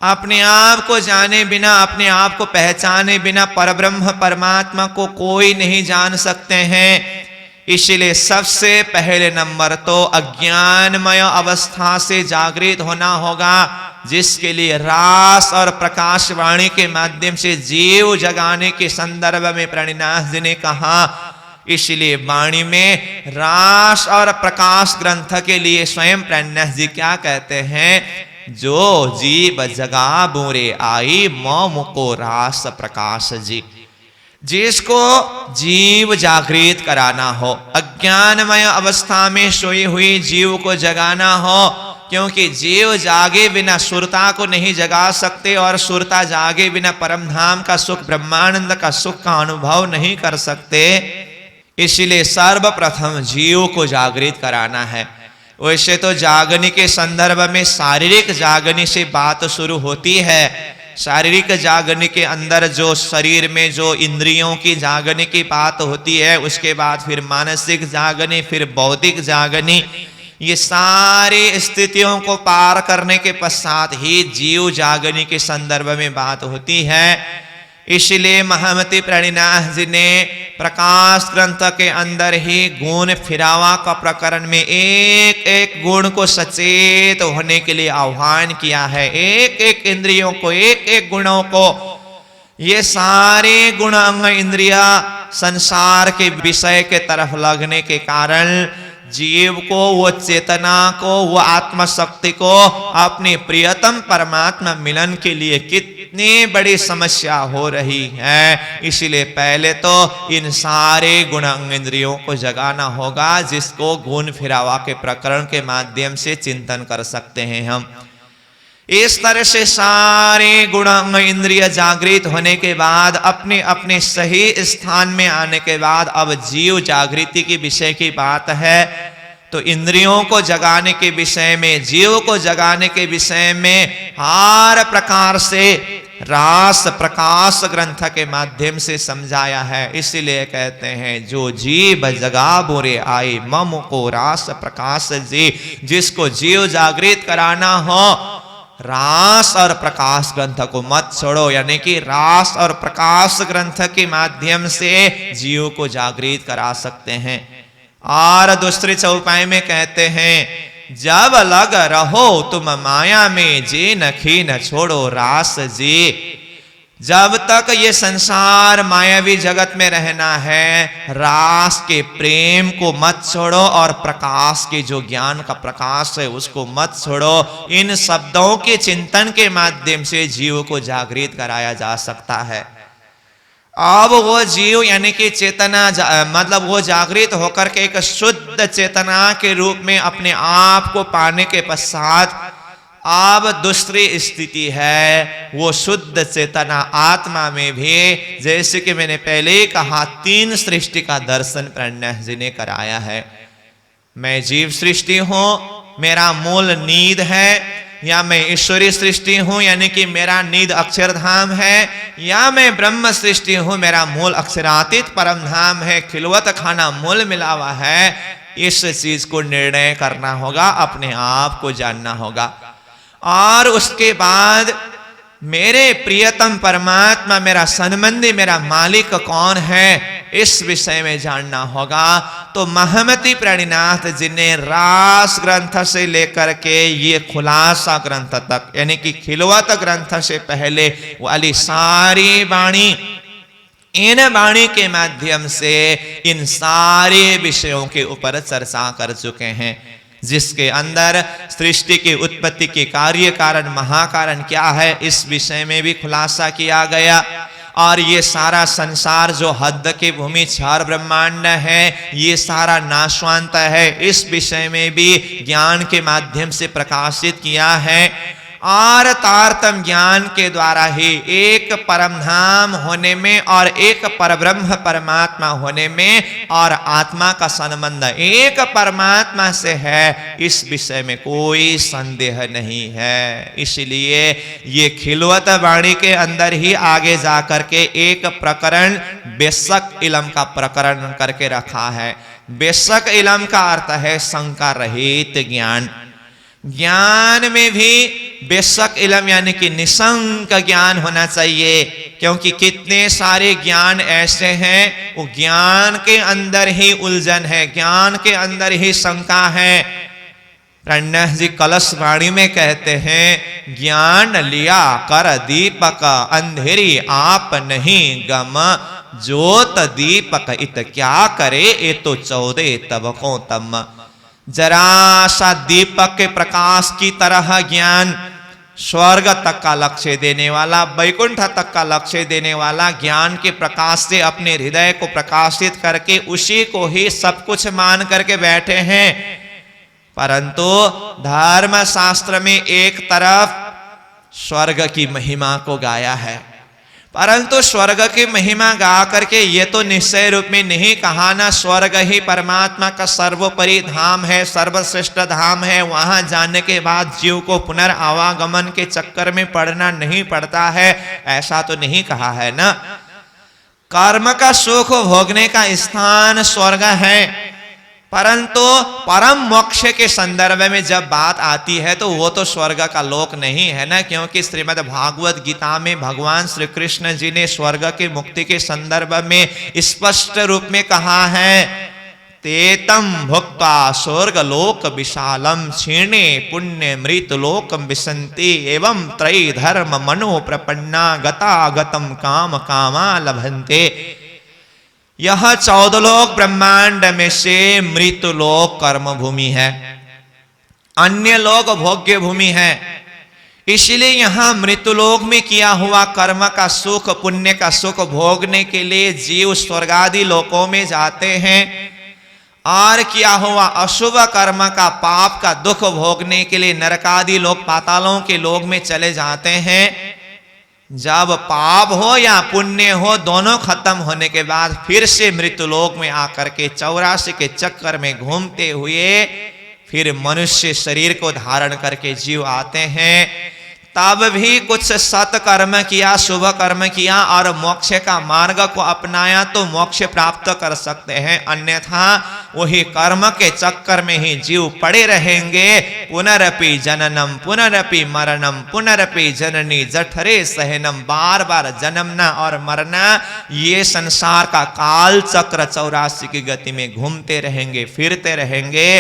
अपने आप को जाने बिना, अपने आप को पहचाने बिना परब्रह्म परमात्मा को कोई नहीं जान सकते हैं। इसलिए सबसे पहले नंबर तो अज्ञानमय अवस्था से जागृत होना होगा, जिसके लिए रास और प्रकाश वाणी के माध्यम से जीव जगाने के संदर्भ में प्रणिनाथ जी ने कहा। इसलिए वाणी में रास और प्रकाश ग्रंथ के लिए स्वयं प्रणिनाथ जी क्या कहते हैं, जो जीव जगा बोरे आई मोम को रास प्रकाश जी। जिसको जीव जागृत कराना हो, अज्ञानमय अवस्था में सोई हुई जीव को जगाना हो, क्योंकि जीव जागे बिना सुरता को नहीं जगा सकते और सुरता जागे बिना परमधाम का सुख, ब्रह्मानंद का सुख का अनुभव नहीं कर सकते। इसलिए सर्वप्रथम जीव को जागृत कराना है। वैसे तो जागने के संदर्भ में शारीरिक जागने से बात शुरू होती है। शारीरिक जागने के अंदर जो शरीर में जो इंद्रियों की जागने की बात होती है, उसके बाद फिर मानसिक जागने, फिर बौद्धिक जागने, ये सारी स्थितियों को पार करने के पश्चात ही जीव जागने के संदर्भ में बात होती है। इसलिए महामति प्रणिनाथ जी ने प्रकाश ग्रंथ के अंदर ही गुण फिरावा का प्रकरण में एक एक गुण को सचेत होने के लिए आह्वान किया है। एक एक इंद्रियों को, एक एक गुणों को, ये सारे गुण अंग इंद्रिया संसार के विषय के तरफ लगने के कारण जीव को, वो चेतना को, वो आत्मा शक्ति को अपने प्रियतम परमात्मा मिलन के लिए कितनी बड़ी समस्या हो रही है। इसीलिए पहले तो इन सारे गुण अंग इंद्रियों को जगाना होगा, जिसको गुण फिरावा के प्रकरण के माध्यम से चिंतन कर सकते हैं हम। इस तरह से सारे गुण अंग इंद्रिय जागृत होने के बाद, अपने अपने सही स्थान में आने के बाद अब जीव जागृति के विषय की बात है। तो इंद्रियों को जगाने के विषय में, जीव को जगाने के विषय में हर प्रकार से रास प्रकाश ग्रंथ के माध्यम से समझाया है। इसीलिए कहते हैं जो जीव जगा बोरे आए मम को रास प्रकाश जी। जिसको जीव जागृत कराना हो, रास और प्रकाश ग्रंथ को मत छोड़ो, यानी कि रास और प्रकाश ग्रंथ के माध्यम से जीव को जागृत करा सकते हैं। और दूसरे चौपाई में कहते हैं जब लग रहो तुम माया में जे नखी न छोड़ो रास जी। जब तक ये संसार मायावी जगत में रहना है, रास के प्रेम को मत छोड़ो और प्रकाश के जो ज्ञान का प्रकाश है उसको मत छोड़ो। इन शब्दों के चिंतन के माध्यम से जीव को जागृत कराया जा सकता है। अब वो जीव यानी कि चेतना मतलब वो जागृत होकर के एक शुद्ध चेतना के रूप में अपने आप को पाने के पश्चात अब दूसरी स्थिति है, वो शुद्ध चेतना आत्मा में भी, जैसे कि मैंने पहले ही कहा, 3 सृष्टि का दर्शन प्रणय जी ने कराया है। मैं जीव सृष्टि हूं, मेरा मूल नींद है, या मैं ईश्वरीय सृष्टि हूं यानी कि मेरा नींद अक्षरधाम है, या मैं ब्रह्म सृष्टि हूं, मेरा मूल अक्षरातीत परम धाम है, खिलवत खाना मूल मिला हुआ है। इस चीज को निर्णय करना होगा, अपने आप को जानना होगा। और उसके बाद मेरे प्रियतम परमात्मा, मेरा संबंधी, मेरा मालिक कौन है, इस विषय में जानना होगा। तो महमति प्रणिनाथ जी ने रास ग्रंथ से लेकर के ये खुलासा ग्रंथ तक, यानी कि खिलवत ग्रंथ से पहले वाली सारी वाणी, इन वाणी के माध्यम से इन सारे विषयों के ऊपर चर्चा कर चुके हैं, जिसके अंदर सृष्टि की उत्पत्ति के कार्य कारण महाकारण क्या है, इस विषय में भी खुलासा किया गया। और ये सारा संसार जो हद की भूमि 4 ब्रह्मांड है, ये सारा नाशवांत है, इस विषय में भी ज्ञान के माध्यम से प्रकाशित किया है। और तारतम ज्ञान के द्वारा ही एक परमधाम होने में और एक परब्रह्म परमात्मा होने में और आत्मा का संबंध एक परमात्मा से है, इस विषय में कोई संदेह नहीं है। इसलिए ये खिलवत वाणी के अंदर ही आगे जाकर के एक प्रकरण बेशक इलम का प्रकरण करके रखा है। बेशक इलम का अर्थ है शंका रहित ज्ञान। ज्ञान में भी बेशक इलम यानी कि निशंक ज्ञान होना चाहिए, क्योंकि कितने सारे ज्ञान ऐसे हैं वो ज्ञान के अंदर ही उलझन है, ज्ञान के अंदर ही शंका है। प्रणय जी कलश वाणी में कहते हैं ज्ञान लिया कर दीपक अंधेरी आप नहीं गम, ज्योत दीपक इत क्या करे ये तो 14 तबकों तम। जरा सा दीपक के प्रकाश की तरह ज्ञान, स्वर्ग तक का लक्ष्य देने वाला, वैकुंठ तक का लक्ष्य देने वाला ज्ञान के प्रकाश से अपने हृदय को प्रकाशित करके उसी को ही सब कुछ मान करके बैठे हैं। परंतु धर्म शास्त्र में एक तरफ स्वर्ग की महिमा को गाया है, परंतु स्वर्ग की महिमा गा करके ये तो निश्चय रूप में नहीं कहा ना स्वर्ग ही परमात्मा का सर्वोपरि धाम है, सर्वश्रेष्ठ धाम है, वहां जाने के बाद जीव को पुनर्आवागमन के चक्कर में पड़ना नहीं पड़ता है, ऐसा तो नहीं कहा है ना। कर्म का सुख भोगने का स्थान स्वर्ग है, परंतु परम मोक्ष के संदर्भ में जब बात आती है तो वो तो स्वर्ग का लोक नहीं है ना, क्योंकि श्रीमद् भागवत गीता में भगवान श्री कृष्ण जी ने स्वर्ग की मुक्ति के संदर्भ में स्पष्ट रूप में कहा है तेतम भुक्त्वा स्वर्ग लोक विशालम क्षीणे पुण्य मृत लोकम विसंति एवं त्रयी धर्म मनो प्रपन्ना गता गतम काम कामा लभन्ते। यह 14 लोक ब्रह्मांड में से मृत लोक कर्म भूमि है, अन्य लोक भोग्य भूमि है। इसलिए यहां मृत्युलोक में किया हुआ कर्म का सुख, पुण्य का सुख भोगने के लिए जीव स्वर्गादि लोकों में जाते हैं, और किया हुआ अशुभ कर्म का, पाप का दुख भोगने के लिए नरकादि लोक, पातालों के लोक में चले जाते हैं। जब पाप हो या पुण्य हो, दोनों खत्म होने के बाद फिर से मृत्युलोक में आकर के 84 के चक्कर में घूमते हुए फिर मनुष्य शरीर को धारण करके जीव आते हैं। तब भी कुछ सत्कर्म किया, शुभ कर्म किया और मोक्ष का मार्ग को अपनाया तो मोक्ष प्राप्त कर सकते हैं, अन्यथा वही कर्म के चक्कर में ही जीव पड़े रहेंगे। पुनरपि जननम पुनरपि मरणम पुनरपि जननी जठरे सहनम, बार बार जन्मना और मरना, ये संसार का काल चक्र 84 की गति में घूमते रहेंगे, फिरते रहेंगे।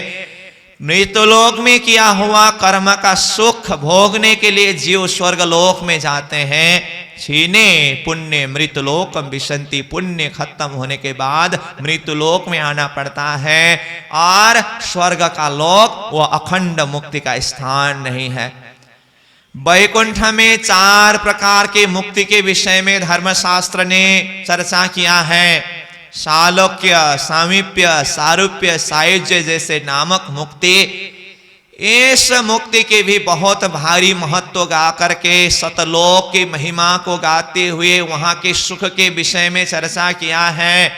मृत्युलोक में किया हुआ कर्म का सुख भोगने के लिए जीव स्वर्ग लोक में जाते हैं। छीने पुण्य मृत्युलोकम विशंति, पुण्य खत्म होने के बाद मृत्युलोक में आना पड़ता है। और स्वर्ग का लोक वो अखंड मुक्ति का स्थान नहीं है। वैकुंठ में 4 प्रकार की मुक्ति के विषय में धर्मशास्त्र ने चर्चा किया है। सालोक्य, सामीप्य, सारूप्य, सायुज्य जैसे नामक मुक्ति, इस मुक्ति के भी बहुत भारी महत्व गा करके सतलोक की महिमा को गाते हुए वहां के सुख के विषय में चर्चा किया है।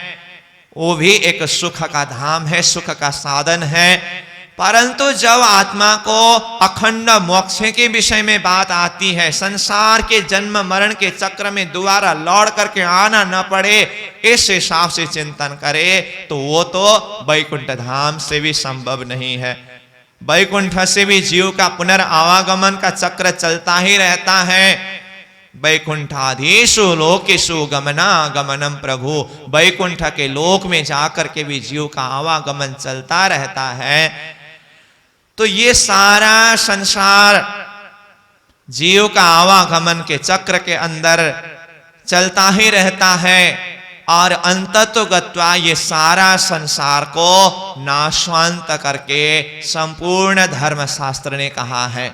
वो भी एक सुख का धाम है, सुख का साधन है। परंतु जब आत्मा को अखंड मोक्ष के विषय में बात आती है, संसार के जन्म मरण के चक्र में दोबारा लौट करके आना न पड़े, इस हिसाब से चिंतन करे तो वो तो वैकुंठ धाम से भी संभव नहीं है। वैकुंठ से भी जीव का पुनर्आवागमन का चक्र चलता ही रहता है। वैकुंठाधीशु लोकेशु गमना गमनम प्रभु, वैकुंठ के लोक में जाकर के भी जीव का आवागमन चलता रहता है। तो ये सारा संसार जीव का आवागमन के चक्र के अंदर चलता ही रहता है और अंततोगत्वा ये सारा संसार को नाशवांत करके संपूर्ण धर्मशास्त्र ने कहा है।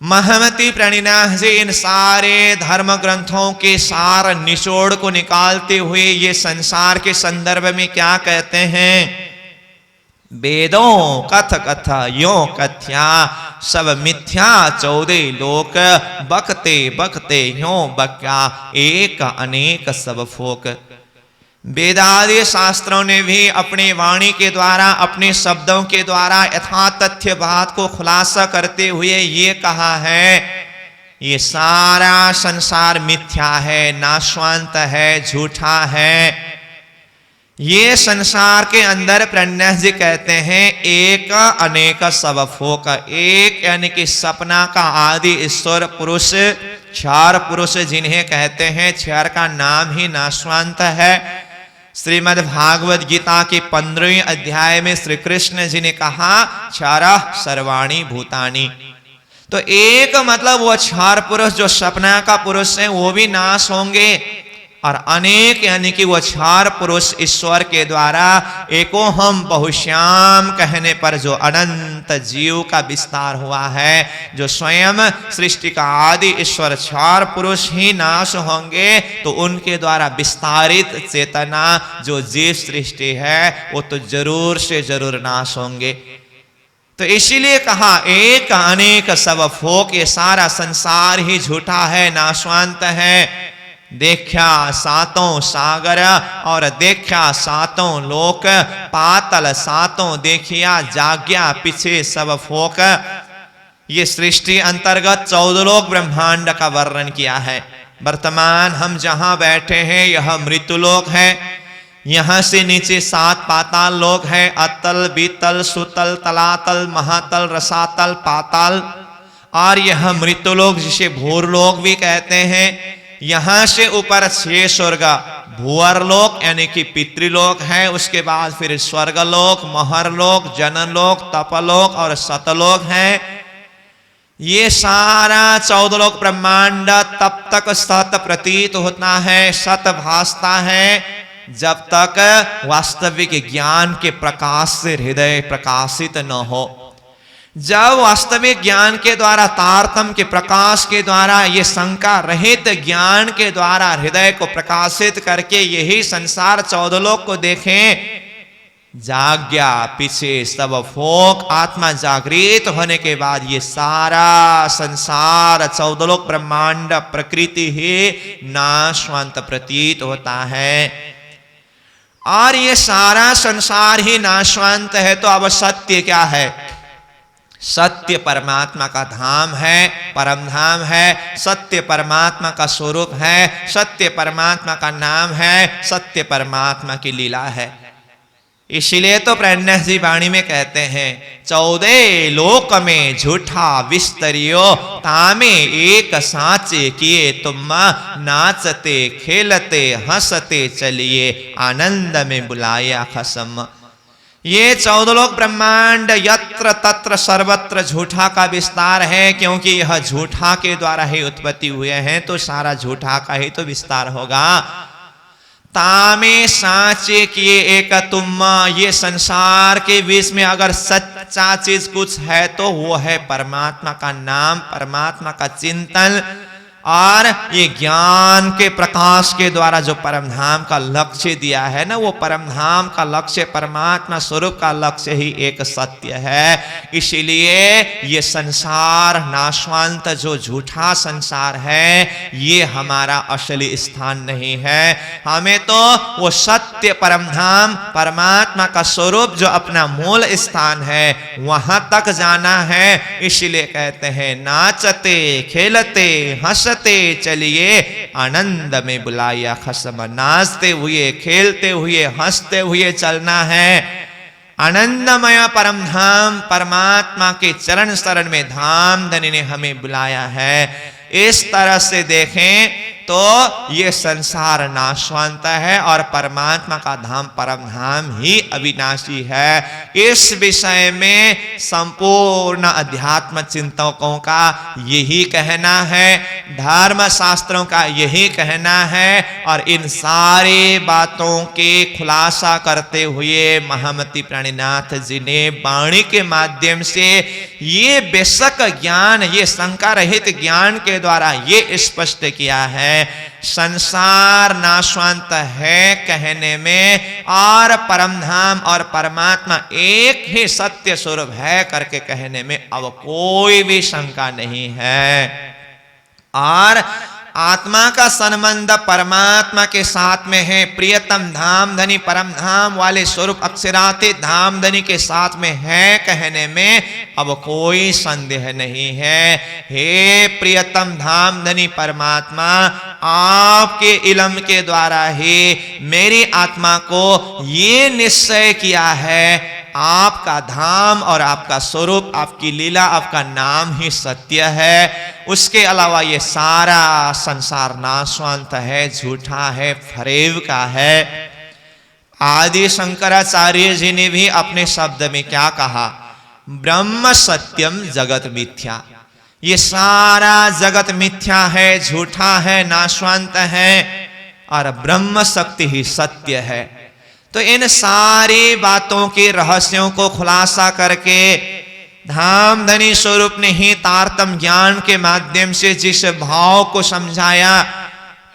महमति प्रणिनाथ जी इन सारे धर्म ग्रंथों के सार निचोड़ को निकालते हुए ये संसार के संदर्भ में क्या कहते हैं? वेदों कथ कथ यो कथ्या सब मिथ्या 14 लोक, बकते बकते यो बक्या एक अनेक सब फोक। वेदादि शास्त्रों ने भी अपनी वाणी के द्वारा, अपने शब्दों के द्वारा यथातथ्य बात को खुलासा करते हुए ये कहा है, ये सारा संसार मिथ्या है, नाशवांत है, झूठा है। ये संसार के अंदर प्रणन्यास जी कहते हैं एक अनेक सब फोक, एक यानी कि सपना का आदि ईश्वर पुरुष, 4 पुरुष जिन्हें कहते हैं, 4 का नाम ही नाशवांत है। श्रीमद् भागवत गीता के 15वें अध्याय में श्री कृष्ण जी ने कहा 4 सर्वाणी भूतानी। तो एक मतलब वो 4 पुरुष जो सपना का पुरुष है वो भी नाश होंगे, और अनेक यानी कि वो 4 पुरुष ईश्वर के द्वारा एको हम बहुश्याम कहने पर जो अनंत जीव का विस्तार हुआ है, जो स्वयं सृष्टि का आदि ईश्वर 4 पुरुष ही नाश होंगे, तो उनके द्वारा विस्तारित चेतना जो जीव सृष्टि है वो तो जरूर से जरूर नाश होंगे। तो इसीलिए कहा एक अनेक सब फोक, ये सारा संसार ही झूठा है, नाशवांत है। देखा 7 सागर और देखा 7 लोक, पातल 7 देखिया जाग्या पीछे सब फोक। ये सृष्टि अंतर्गत 14 लोक ब्रह्मांड का वर्णन किया है। वर्तमान हम जहां बैठे हैं यह मृत्युलोक है। यहां से नीचे 7 पाताल लोक है, अतल, बीतल, सुतल, तलातल, महातल, रसातल, पाताल। और यह मृत्युलोक जिसे भूरलोक भी कहते हैं। यहां से ऊपर 6 स्वर्ग, भूअरलोक यानी कि पितृलोक है, उसके बाद फिर स्वर्गलोक, महरलोक, जनलोक, तपलोक और सतलोक है। ये सारा 14 लोक ब्रह्मांड तब तक सत प्रतीत होता है, सत भासता है, जब तक वास्तविक ज्ञान के प्रकाश से हृदय प्रकाशित न हो। जब वास्तविक ज्ञान के द्वारा, तारतम्य के प्रकाश के द्वारा, ये शंका रहित ज्ञान के द्वारा हृदय को प्रकाशित करके यही संसार 14 लोक को देखें, जाग्या पीछे सब फोक आत्मा जागृत होने के बाद ये सारा संसार 14 लोक ब्रह्मांड प्रकृति ही नाशवंत प्रतीत होता है। और ये सारा संसार ही नाशवंत है, तो अब सत्य क्या है? सत्य परमात्मा का धाम है, परम धाम है, सत्य परमात्मा का स्वरूप है, सत्य परमात्मा का नाम है, सत्य परमात्मा की लीला है। इसीलिए तो प्रणय जी वाणी में कहते हैं 14 लोक में झूठा विस्तरियो, तामे एक साचे किए तुम, नाचते खेलते हंसते चलिए, आनंद में बुलाया खसम। ये 14 लोक ब्रह्मांड यत्र तत्र सर्वत्र झूठा का विस्तार है, क्योंकि यह झूठा के द्वारा ही उत्पत्ति हुए हैं, तो सारा झूठा का ही तो विस्तार होगा। तामे साचे किए एक तुम, ये संसार के बीच में अगर सच्चा चीज कुछ है तो वो है परमात्मा का नाम, परमात्मा का चिंतन, और ये ज्ञान के प्रकाश के द्वारा जो परम धाम का लक्ष्य दिया है ना, वो परम धाम का लक्ष्य परमात्मा स्वरूप का लक्ष्य ही एक सत्य है। इसीलिए ये संसार नाशवंत जो झूठा संसार है, ये हमारा असली स्थान नहीं है। हमें तो वो सत्य परम धाम परमात्मा का स्वरूप जो अपना मूल स्थान है, वहां तक जाना है। इसीलिए कहते हैं नाचते खेलते हंसते चलिए, आनंद में बुलाया खसम। नाचते हुए खेलते हुए हंसते हुए चलना है। आनंदमय परम धाम परमात्मा के चरण शरण में धाम धनी ने हमें बुलाया है। इस तरह से देखें तो ये संसार नाशवंत है और परमात्मा का धाम परम धाम ही अविनाशी है। इस विषय में संपूर्ण अध्यात्म चिंतकों का यही कहना है, धर्म शास्त्रों का यही कहना है। और इन सारे बातों के खुलासा करते हुए महामती प्राणीनाथ जी ने वाणी के माध्यम से ये बेशक ज्ञान, ये शंका रहित ज्ञान के द्वारा ये स्पष्ट किया है, संसार नाशवंत है कहने में और परम धाम और परमात्मा एक ही सत्य स्वरूप है करके कहने में अब कोई भी शंका नहीं है। और आत्मा का संबंध परमात्मा के साथ में है। प्रियतम धाम धनी परम धाम वाले स्वरूप अक्षरातीत धाम धनी के साथ में है कहने में अब कोई संदेह नहीं है। हे प्रियतम धाम धनी परमात्मा, आपके इल्म के द्वारा ही मेरी आत्मा को ये निश्चय किया है, आपका धाम और आपका स्वरूप, आपकी लीला, आपका नाम ही सत्य है। उसके अलावा ये सारा संसार नाशवंत है, झूठा है, फरेब का है। आदि शंकराचार्य जी ने भी अपने शब्द में क्या कहा? ब्रह्म सत्यम जगत मिथ्या। ये सारा जगत मिथ्या है, झूठा है, नाशवंत है और ब्रह्म शक्ति ही सत्य है। तो इन सारी बातों के रहस्यों को खुलासा करके धाम धनी स्वरूप ने ही तारतम ज्ञान के माध्यम से जिस भाव को समझाया,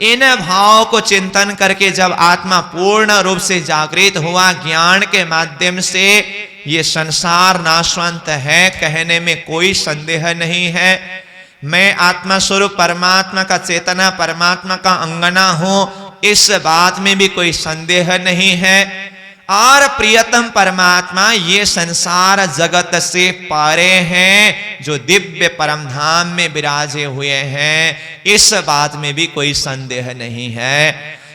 इन भाव को चिंतन करके जब आत्मा पूर्ण रूप से जागृत हुआ ज्ञान के माध्यम से, ये संसार नाशवंत है कहने में कोई संदेह नहीं है। मैं आत्मा स्वरूप परमात्मा का चेतना, परमात्मा का अंगना हूं, इस बात में भी कोई संदेह नहीं है। और प्रियतम परमात्मा ये संसार जगत से पारे हैं, जो दिव्य परम धाम में विराजे हुए हैं, इस बात में भी कोई संदेह नहीं है।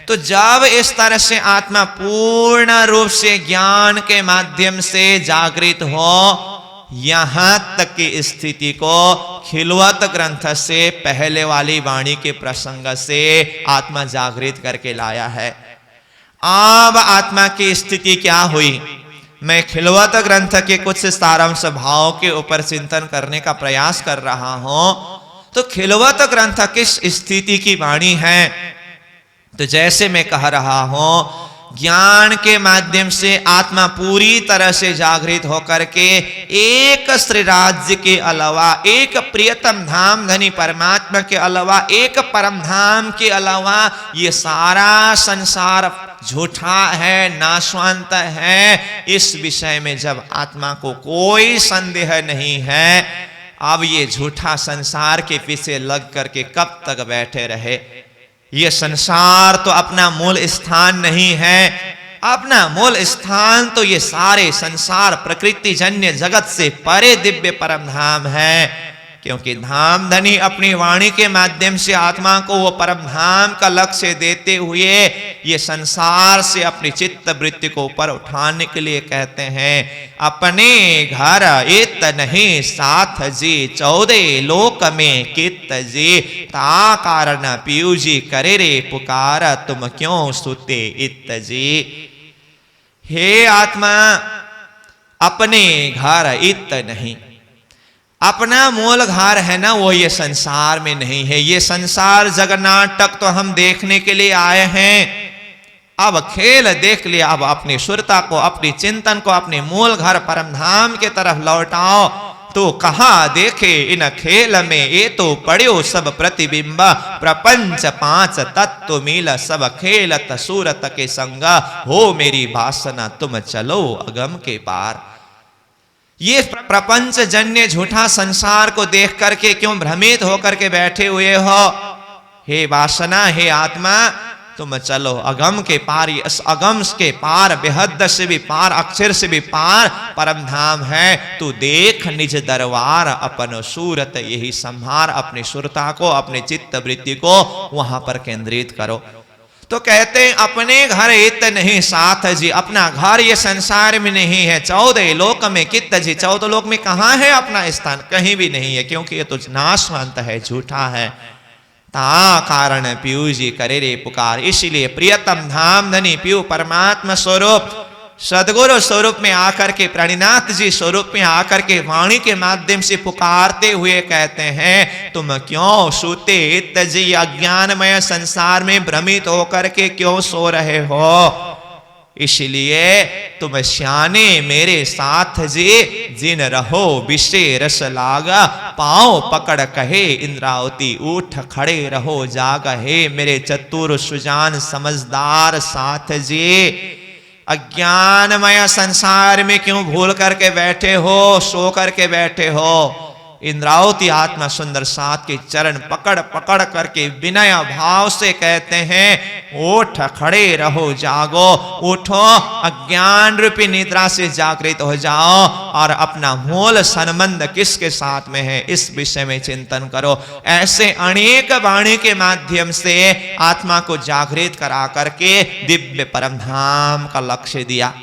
तो जब इस तरह से आत्मा पूर्ण रूप से ज्ञान के माध्यम से जागृत हो, यहां तक की स्थिति को खिलवत ग्रंथ से पहले वाली वाणी के प्रसंग से आत्मा जागृत करके लाया है। अब आत्मा की स्थिति क्या हुई? मैं खिलवत ग्रंथ के कुछ सारांश भाव के ऊपर चिंतन करने का प्रयास कर रहा हूं। तो खिलवत ग्रंथ किस स्थिति की वाणी है? तो जैसे मैं कह रहा हूं, ज्ञान के माध्यम से आत्मा पूरी तरह से जागृत होकर के एक श्री राज्य के अलावा, एक प्रियतम धाम धनी परमात्मा के अलावा, एक परम धाम के अलावा ये सारा संसार झूठा है, नाशवंत है, इस विषय में जब आत्मा को कोई संदेह नहीं है, अब ये झूठा संसार के पीछे लग करके कब तक बैठे रहे। ये संसार तो अपना मूल स्थान नहीं है, अपना मूल स्थान तो ये सारे संसार प्रकृति जन्य जगत से परे दिव्य परम धाम है। क्योंकि धाम धनी अपनी वाणी के माध्यम से आत्मा को वो परम धाम का लक्ष्य देते हुए ये संसार से अपनी चित्त वृत्ति को ऊपर उठाने के लिए कहते हैं, अपने घर इत नहीं साथ जी 14 लोक में कित जी, ता कारण पीयू जी करे रे पुकार, तुम क्यों सुते इत जी। हे आत्मा, अपने घर इत नहीं, अपना मूल घर है ना, वो ये संसार में नहीं है। ये संसार जगन्नाटक तो हम देखने के लिए आए हैं, अब खेल देख लिया। अब अपनी सुरता को, अपनी चिंतन को अपने मूल घर परम धाम के तरफ लौटाओ। तो कहाँ देखे इन खेल में, ये तो पढ़ो सब प्रतिबिंब, प्रपंच 5 तत्व मिल, सब खेलत सूरत के संग, हो मेरी वासना तुम चलो अगम के पार। ये प्रपंच जन्य झूठा संसार को देख करके क्यों भ्रमित होकर के बैठे हुए हो। हे वासना, हे आत्मा, तुम चलो अगम के पार। इस अगम के पार, बेहद से भी पार, अक्षर से भी पार परम धाम है। तू देख निज दरबार, अपन सूरत यही संहार। अपनी सुरता को, अपने चित्त वृत्ति को वहां पर केंद्रित करो। तो कहते हैं अपने घर इत नहीं साथ जी, अपना घर ये संसार में नहीं है। 14 लोक में कित जी, 14 लोक में कहाँ है अपना स्थान, कहीं भी नहीं है, क्योंकि ये तो नाशवंत है, झूठा है। ता कारण पीयू जी करे रे पुकार, इसलिए प्रियतम धाम धनी पीयू परमात्मा स्वरूप सदगुरु स्वरूप में आकर के, प्राणीनाथ जी स्वरूप में आकर के वाणी के माध्यम से पुकारते हुए कहते हैं, तुम क्यों सूते इत जी, अज्ञानमय संसार में भ्रमित होकर के क्यों सो रहे हो। इसलिए तुम श्याने मेरे साथ जी, जिन रहो विषय रस लागा, पांव पकड़ कहे इंद्रावती उठ खड़े रहो जागा। हे मेरे चतुर सुजान समझदार साथ जी, अज्ञानमय संसार में क्यों भूल करके बैठे हो, सो करके बैठे हो। इंद्रावती आत्मा सुंदर साथ के चरण पकड़ पकड़ करके विनय भाव से कहते हैं, उठ खड़े रहो जागो, उठो अज्ञान रूपी निद्रा से जागृत हो जाओ और अपना मूल संबंध किसके साथ में है इस विषय में चिंतन करो। ऐसे अनेक वाणी के माध्यम से आत्मा को जागृत करा करके दिव्य परम धाम का लक्ष्य दिया।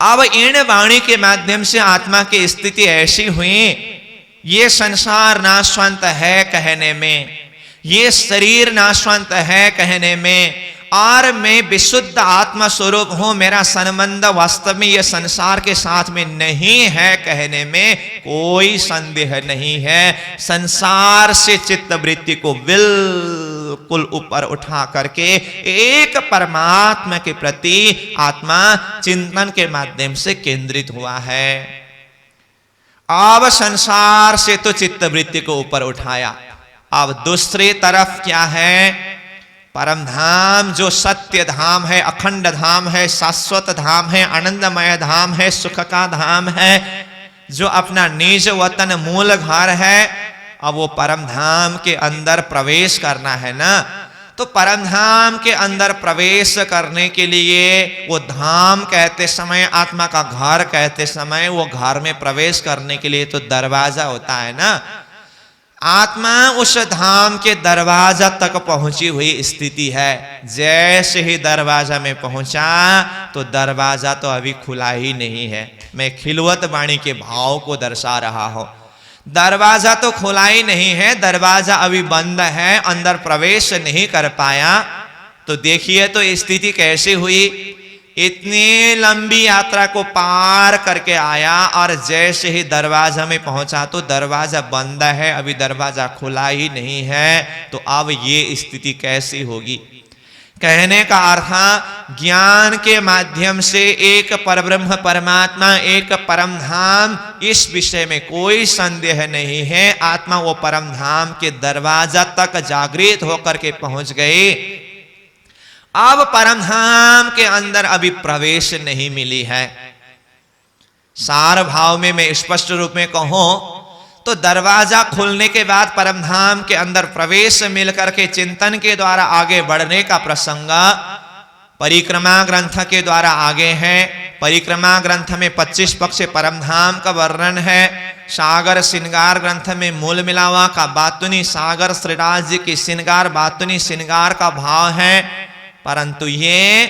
अब इन वाणी के माध्यम से आत्मा की स्थिति ऐसी हुई, ये संसार नाशवंत है कहने में, ये शरीर नाशवंत है कहने में, और मैं विशुद्ध आत्मा स्वरूप हूं, मेरा संबंध वास्तव में ये संसार के साथ में नहीं है कहने में कोई संदेह नहीं है। संसार से चित्त वृत्ति को बिल्कुल ऊपर उठा करके एक परमात्मा के प्रति आत्मा चिंतन के माध्यम से केंद्रित हुआ है। अब संसार से तो चित्त वृत्ति को ऊपर उठाया, अब दूसरी तरफ क्या है, परम धाम जो सत्य धाम है, अखंड धाम है, शाश्वत धाम है, आनंदमय धाम है, सुख का धाम है, जो अपना निज वतन मूल घर है। अब वो परम धाम के अंदर प्रवेश करना है ना, तो परम धाम के अंदर प्रवेश करने के लिए वो धाम कहते समय, आत्मा का घर कहते समय, वो घर में प्रवेश करने के लिए तो दरवाजा होता है ना। आत्मा उस धाम के दरवाजा तक पहुंची हुई स्थिति है। जैसे ही दरवाजा में पहुंचा तो दरवाजा तो अभी खुला ही नहीं है। मैं खिलवत वाणी के भाव को दर्शा रहा हूं। दरवाजा तो खुला ही नहीं है, दरवाजा अभी बंद है, अंदर प्रवेश नहीं कर पाया। तो देखिए तो स्थिति कैसी हुई, इतनी लंबी यात्रा को पार करके आया और जैसे ही दरवाजा में पहुंचा तो दरवाजा बंद है, अभी दरवाजा खुला ही नहीं है। तो अब ये स्थिति कैसी होगी। कहने का अर्थ ज्ञान के माध्यम से एक परब्रह्म परमात्मा, एक परम धाम, इस विषय में कोई संदेह नहीं है। आत्मा वो परम धाम के दरवाजा तक जागृत होकर के पहुंच गए। अब परमधाम के अंदर अभी प्रवेश नहीं मिली है। सार भाव में मैं स्पष्ट रूप में कहूं तो दरवाजा खुलने के बाद परमधाम के अंदर प्रवेश मिलकर के चिंतन के द्वारा आगे बढ़ने का प्रसंग परिक्रमा ग्रंथ के द्वारा आगे है। परिक्रमा ग्रंथ में 25 पक्ष परमधाम का वर्णन है। सागर श्रृंगार ग्रंथ में मूल मिलावा का बातुनी सागर श्रीराज जी की श्रृंगार बातुनी श्रृंगार का भाव है। परंतु ये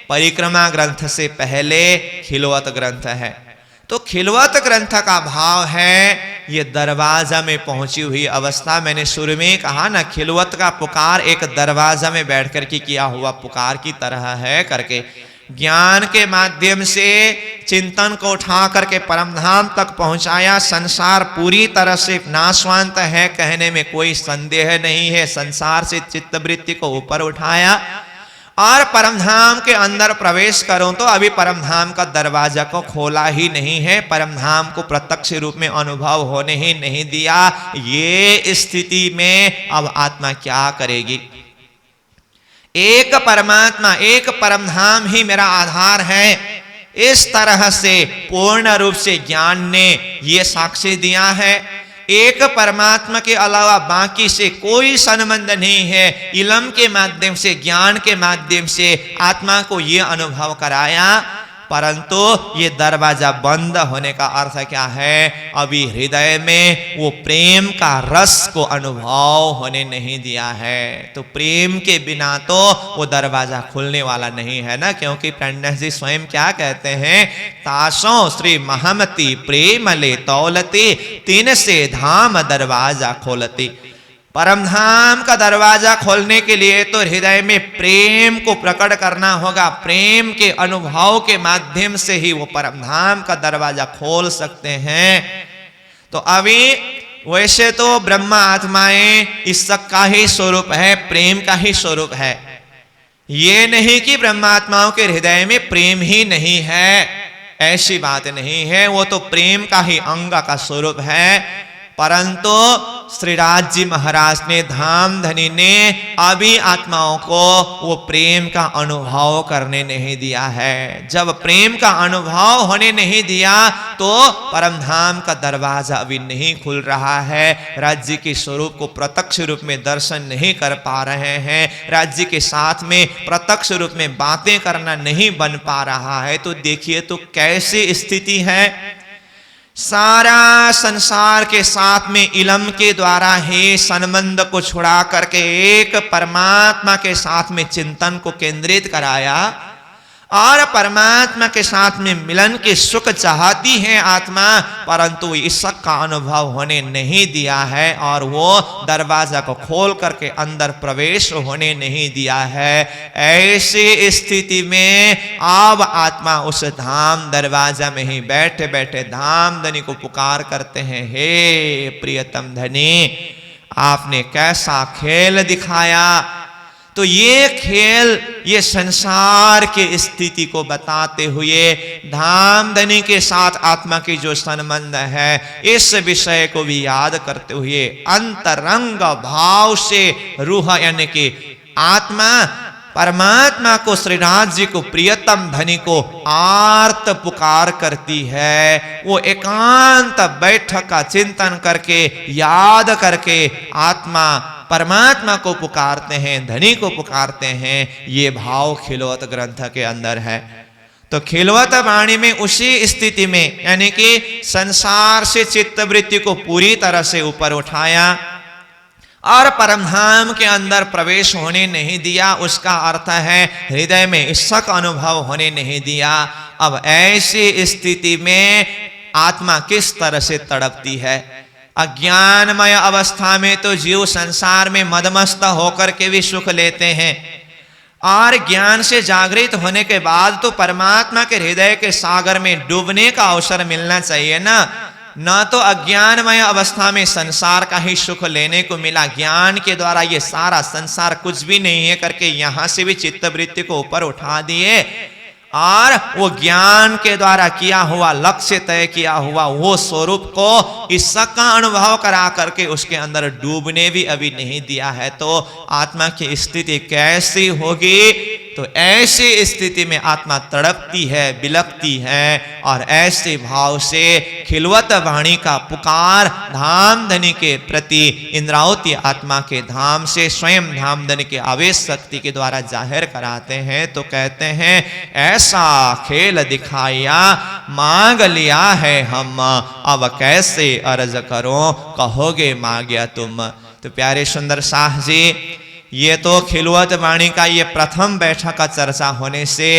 परिक्रमा ग्रंथ से पहले खिलवत ग्रंथ है। तो खिलवत ग्रंथ का भाव है ये दरवाजा में पहुंची हुई अवस्था। मैंने शुरू में कहा ना, खिलवत का पुकार एक दरवाजा में बैठकर के किया हुआ पुकार की तरह है करके ज्ञान के माध्यम से चिंतन को उठा करके परमधाम तक पहुंचाया। संसार पूरी तरह से नाशवंत है कहने में कोई संदेह नहीं है। संसार से चित्तवृत्ति को ऊपर उठाया और परमधाम के अंदर प्रवेश करूं तो अभी परमधाम का दरवाजा को खोला ही नहीं है, परमधाम को प्रत्यक्ष रूप में अनुभव होने ही नहीं दिया। ये स्थिति में अब आत्मा क्या करेगी? एक परमात्मा एक परमधाम ही मेरा आधार है, इस तरह से पूर्ण रूप से ज्ञान ने ये साक्षी दिया है। एक परमात्मा के अलावा बाकी से कोई संबंध नहीं है। इलम के माध्यम से ज्ञान के माध्यम से आत्मा को ये अनुभव कराया, परंतु ये दरवाजा बंद होने का अर्थ क्या है? अभी हृदय में वो प्रेम का रस को अनुभव होने नहीं दिया है। तो प्रेम के बिना तो वो दरवाजा खुलने वाला नहीं है ना, क्योंकि प्रणस जी स्वयं क्या कहते हैं? तासों श्री महमती प्रेम ले तौलती तीन से धाम दरवाजा खोलती। परमधाम का दरवाजा खोलने के लिए तो हृदय में प्रेम को प्रकट करना होगा। प्रेम के अनुभव के माध्यम से ही वो परमधाम का दरवाजा खोल सकते हैं। तो अभी वैसे तो ब्रह्मा आत्माएं इस सब का ही स्वरूप है, प्रेम का ही स्वरूप है। ये नहीं कि ब्रह्मा आत्माओं के हृदय में प्रेम ही नहीं है, ऐसी बात नहीं है। वो तो प्रेम का ही अंग का स्वरूप है। परंतु श्रीराज जी महाराज ने धाम धनी ने अभी आत्माओं को वो प्रेम का अनुभव करने नहीं दिया है। जब प्रेम का अनुभव होने नहीं दिया तो परमधाम का दरवाजा अभी नहीं खुल रहा है। राज्य के स्वरूप को प्रत्यक्ष रूप में दर्शन नहीं कर पा रहे हैं। राज्य के साथ में प्रत्यक्ष रूप में बातें करना नहीं बन पा रहा है। तो देखिए तो कैसी स्थिति है। सारा संसार के साथ में इलम के द्वारा ही संबंध को छुड़ा करके एक परमात्मा के साथ में चिंतन को केंद्रित कराया और परमात्मा के साथ में मिलन के सुख चाहती है आत्मा, परंतु इस सब का अनुभव होने नहीं दिया है और वो दरवाजा को खोल करके अंदर प्रवेश होने नहीं दिया है। ऐसी स्थिति में अब आत्मा उस धाम दरवाजा में ही बैठे बैठे धाम धनी को पुकार करते हैं, हे प्रियतम धनी, आपने कैसा खेल दिखाया। तो ये खेल ये संसार के स्थिति को बताते हुए धाम धनी के साथ आत्मा की जो संबंध है इस विषय को भी याद करते हुए अंतरंग भाव से रूह यानी कि आत्मा परमात्मा को श्रीनाथ जी को प्रियतम धनी को आर्त पुकार करती है। वो एकांत बैठक का चिंतन करके याद करके आत्मा परमात्मा को पुकारते हैं, धनी को पुकारते हैं। ये भाव खिलवत ग्रंथ के अंदर है। तो खिलवत वाणी में उसी स्थिति में यानी कि संसार से चित्तवृत्ति को पूरी तरह से ऊपर उठाया और परमधाम के अंदर प्रवेश होने नहीं दिया। उसका अर्थ है हृदय में इसका अनुभव होने नहीं दिया। अब ऐसी स्थिति में आत्मा किस तरह से तड़पती है। अज्ञानमय अवस्था में तो जीव संसार में मदमस्त होकर के भी सुख लेते हैं और ज्ञान से जागृत होने के बाद तो परमात्मा के हृदय के सागर में डूबने का अवसर मिलना चाहिए ना। न तो अज्ञानमय अवस्था में संसार का ही सुख लेने को मिला, ज्ञान के द्वारा ये सारा संसार कुछ भी नहीं है करके यहां से भी चित्तवृत्ति को ऊपर उठा दिए और वो ज्ञान के द्वारा किया हुआ लक्ष्य तय किया हुआ वो स्वरूप को इसका अनुभव करा करके उसके अंदर डूबने भी अभी नहीं दिया है। तो आत्मा की स्थिति कैसी होगी? तो ऐसी स्थिति में आत्मा तड़पती है, बिलखती है, और ऐसे भाव से खिलवत वाणी का पुकार धामधनी के प्रति इंद्रावती आत्मा के धाम से स्वयं धामधनी के आवेश शक्ति के द्वारा जाहिर कराते हैं। तो कहते हैं ऐसा खेल दिखाया मांग लिया है हम, अब कैसे अर्ज करो कहोगे मांग्या तुम। तो प्यारे सुंदर शाह जी, ये तो खिलवत वाणी का ये प्रथम बैठक का चर्चा होने से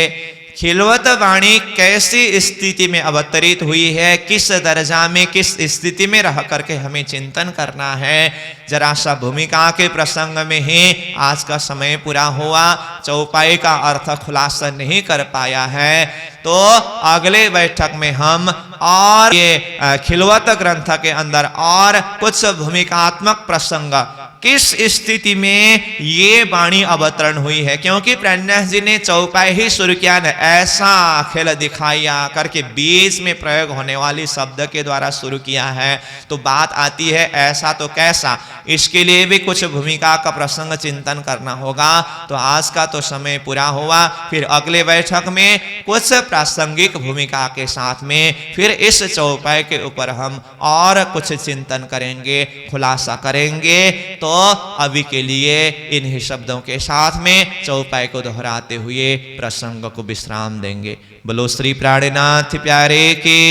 खिलवत वाणी कैसी स्थिति में अवतरित हुई है, किस दर्जा में, किस स्थिति में रह करके हमें चिंतन करना है, जरा सा भूमिका के प्रसंग में ही आज का समय पूरा हुआ। चौपाई का अर्थ खुलासा नहीं कर पाया है, तो अगले बैठक में हम और ये खिलवत ग्रंथ के अंदर और कुछ भूमिकात्मक प्रसंग, किस स्थिति में ये वाणी अवतरण हुई है, क्योंकि प्रणन्यास जी ने चौपाई ही शुरू किया न, ऐसा खेल दिखाया करके बीच में प्रयोग होने वाली शब्द के द्वारा शुरू किया है। तो बात आती है ऐसा तो कैसा, इसके लिए भी कुछ भूमिका का प्रसंग चिंतन करना होगा। तो आज का तो समय पूरा हुआ, फिर अगले बैठक में कुछ प्रासंगिक भूमिका के साथ में फिर इस चौपाई के ऊपर हम और कुछ चिंतन करेंगे, खुलासा करेंगे। तो अभी के लिए इन्हीं शब्दों के साथ में चौपाई को दोहराते हुए प्रसंग को विश्राम देंगे। बोलो श्री प्राणनाथ प्यारे की।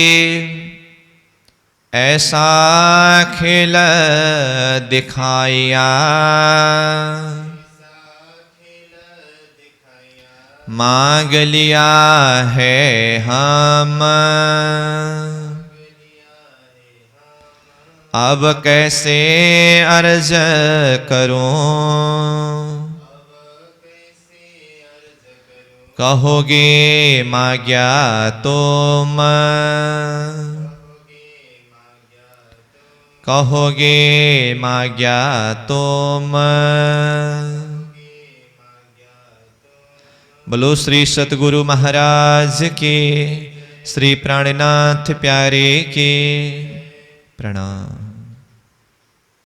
ऐसा खेल दिखाया मांग लिया है हम, अब कैसे अर्ज करूं कहोगे मांग्या तुम, कहोगे मांग्या तुम। बोलो श्री सतगुरु महाराज की, श्री प्राणनाथ प्यारे की प्रणाम।